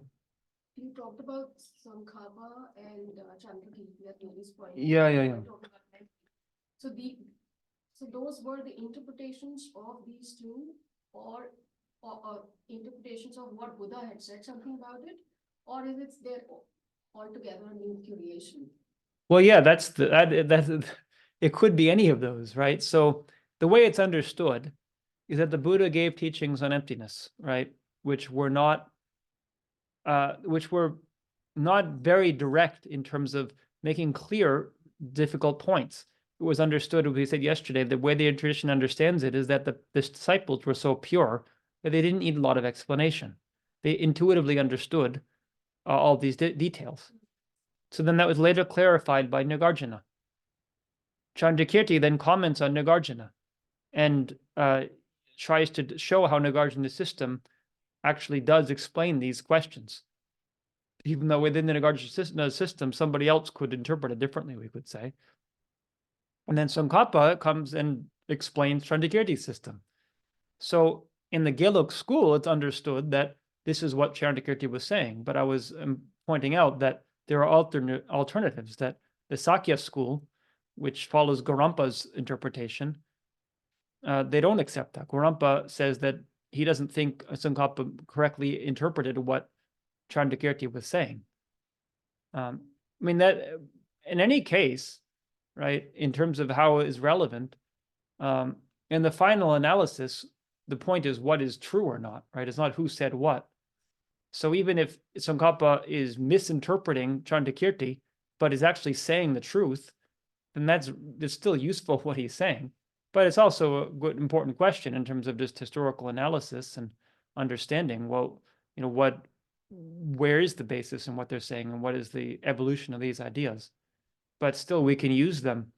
You talked about Sankhapa and Chandrakirti at Nili's point. Yeah. So those were the interpretations of these two, or interpretations of what Buddha had said something about it, or is it there altogether a new creation? Well, yeah, that's it could be any of those, right? So the way it's understood is that the Buddha gave teachings on emptiness, right, which were not very direct in terms of making clear difficult points. It was understood, as we said yesterday, the way the tradition understands it is that the disciples were so pure that they didn't need a lot of explanation. They intuitively understood all these details. So then that was later clarified by Nagarjuna. Chandrakirti then comments on Nagarjuna and tries to show how Nagarjuna's system actually does explain these questions. Even though within the Nagarjuna system, somebody else could interpret it differently, we could say. And then Tsongkhapa comes and explains Chandrakirti's system. So in the Gelug school, it's understood that this is what Chandrakirti was saying. But I was pointing out that there are alternatives, that the Sakya school, which follows Gorampa's interpretation, they don't accept that. Gorampa says that he doesn't think Tsongkhapa correctly interpreted what Chandrakirti was saying. I mean, that in any case, right, in terms of how it is relevant, in the final analysis, the point is what is true or not, right? It's not who said what. So even if Tsongkhapa is misinterpreting Chandrakirti, but is actually saying the truth, then it's still useful what he's saying. But it's also a good, important question in terms of just historical analysis and understanding, well, where is the basis in what they're saying and what is the evolution of these ideas? But still, we can use them.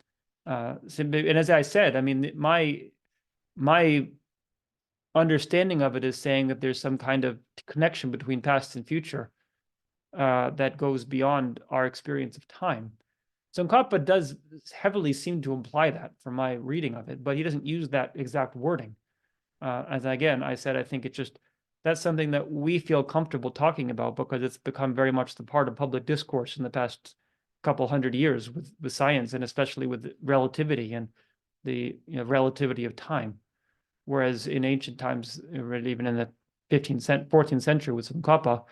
And as I said, I mean, my understanding of it is saying that there's some kind of connection between past and future that goes beyond our experience of time. Tsongkhapa does heavily seem to imply that from my reading of it, but he doesn't use that exact wording. As again, I said, I think that's something that we feel comfortable talking about because it's become very much the part of public discourse in the past couple hundred years with science, and especially with relativity and the relativity of time. Whereas in ancient times, even in the 14th century with Tsongkhapa,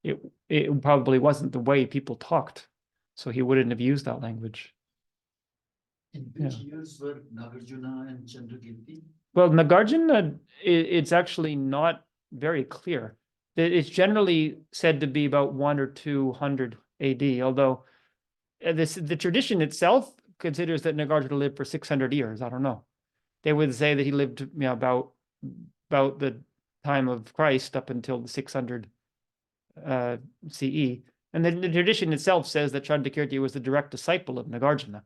it probably wasn't the way people talked. So he wouldn't have used that language. In which years were Nagarjuna and Chandrakirti? Well, Nagarjuna, it's actually not very clear. It's generally said to be about 100 or 200 AD, although the tradition itself considers that Nagarjuna lived for 600 years. I don't know. They would say that he lived about the time of Christ up until the 600 CE. And the tradition itself says that Chandrakirti was the direct disciple of Nagarjuna.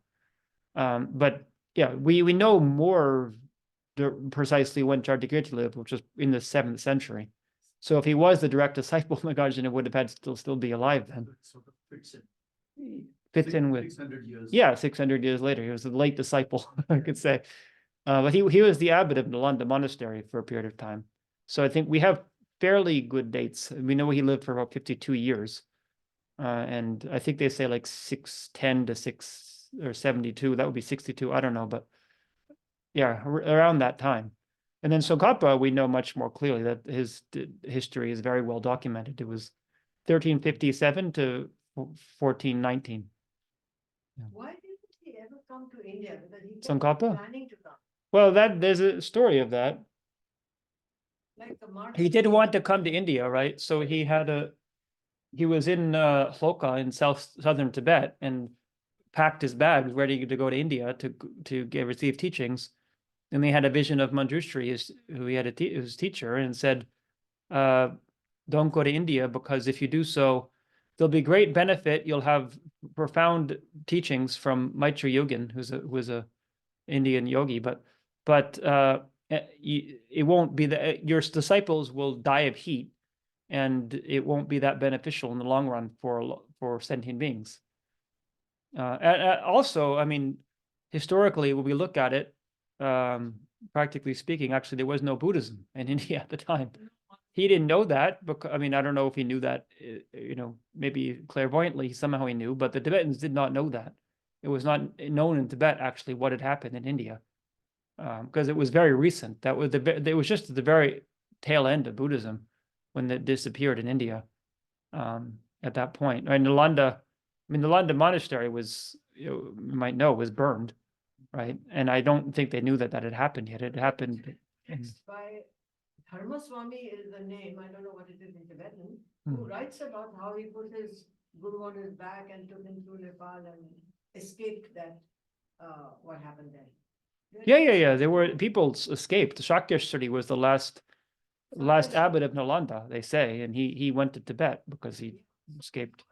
But yeah, we know more precisely when Chandrakirti lived, which was in the 7th century. So if he was the direct disciple of Nagarjuna, would have had to still be alive then. It sort of fits in with 600 years. Yeah, 600 years later. He was the late disciple, I could say. But he was the abbot of Nalanda Monastery for a period of time. So I think we have fairly good dates. We know he lived for about 52 years. And I think they say like 610 to 672. That would be 62. I don't know, but yeah, around that time. And then Tsongkhapa, we know much more clearly that his history is very well documented. It was 1357 to 1419. Why didn't he ever come to India? Because he kept Tsongkhapa? planning to come. Well, there's a story of that. Like the He did want to come to India, right? So he was in Hloka in southern Tibet and packed his bags ready to go to India to receive teachings. And they had a vision of Manjushri, who he had his teacher, and said, don't go to India, because if you do so, there'll be great benefit. You'll have profound teachings from Maitri Yogin, who was a Indian yogi, but it won't be your disciples will die of heat, and it won't be that beneficial in the long run for sentient beings. Also, I mean, historically, when we look at it, practically speaking, actually, there was no Buddhism in India at the time. He didn't know that, because I mean, I don't know if he knew that, maybe clairvoyantly, somehow he knew, but the Tibetans did not know that. It was not known in Tibet, actually, what had happened in India, because it was very recent. It was just at the very tail end of Buddhism when it disappeared in India at that point. And Nalanda Monastery was, you might know, was burned, right? And I don't think they knew that had happened yet. It happened. By Dharmaswami is the name, I don't know what it is in Tibetan, who writes about how he put his guru on his back and took him through Nepal and escaped that, what happened there. Yeah. There were people escaped. Shakyamuni was the last abbot of Nalanda, they say, and he went to Tibet because he escaped.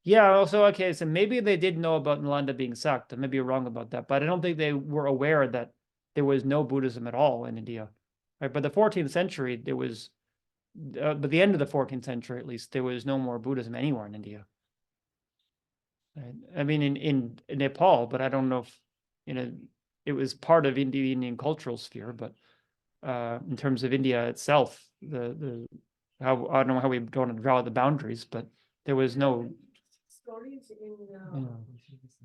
Yeah, also, okay, so maybe they did know about Nalanda being sacked. I may be wrong about that, but I don't think they were aware that there was no Buddhism at all in India. Right? By the 14th century, there was, by the end of the 14th century at least, there was no more Buddhism anywhere in India. Right? I mean, in Nepal, but I don't know if, it was part of Indian cultural sphere, but in terms of India itself, I don't know how we don't draw the boundaries, but there was no. Stories in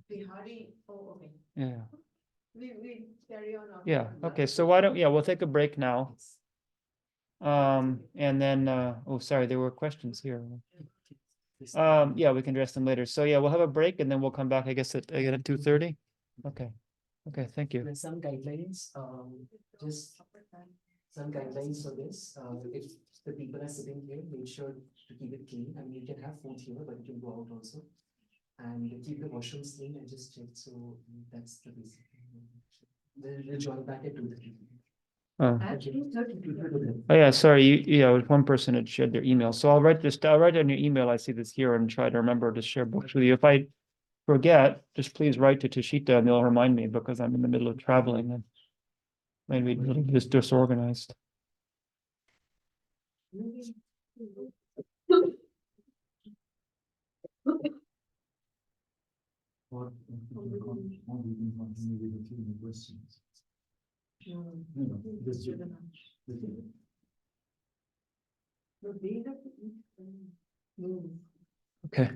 Bihari. Oh, okay. Yeah. We carry on. Yeah. Okay. So we'll take a break now. And then sorry, there were questions here. Yeah, we can address them later. So yeah, we'll have a break and then we'll come back, I guess, at 2:30. Okay. Okay, thank you. There's some guidelines, just some guidelines for this. If the people are sitting here, make sure to keep it clean. I mean, you can have food here, but you can go out also. And keep the washrooms clean and just check. So that's the basic thing. We'll join back at 2:30. Oh yeah, sorry. One person had shared their email. So I'll write on your email. I see this here and try to remember to share books with you. If I forget, just please write to Tushita and they'll remind me, because I'm in the middle of traveling and maybe a little bit disorganized. Okay.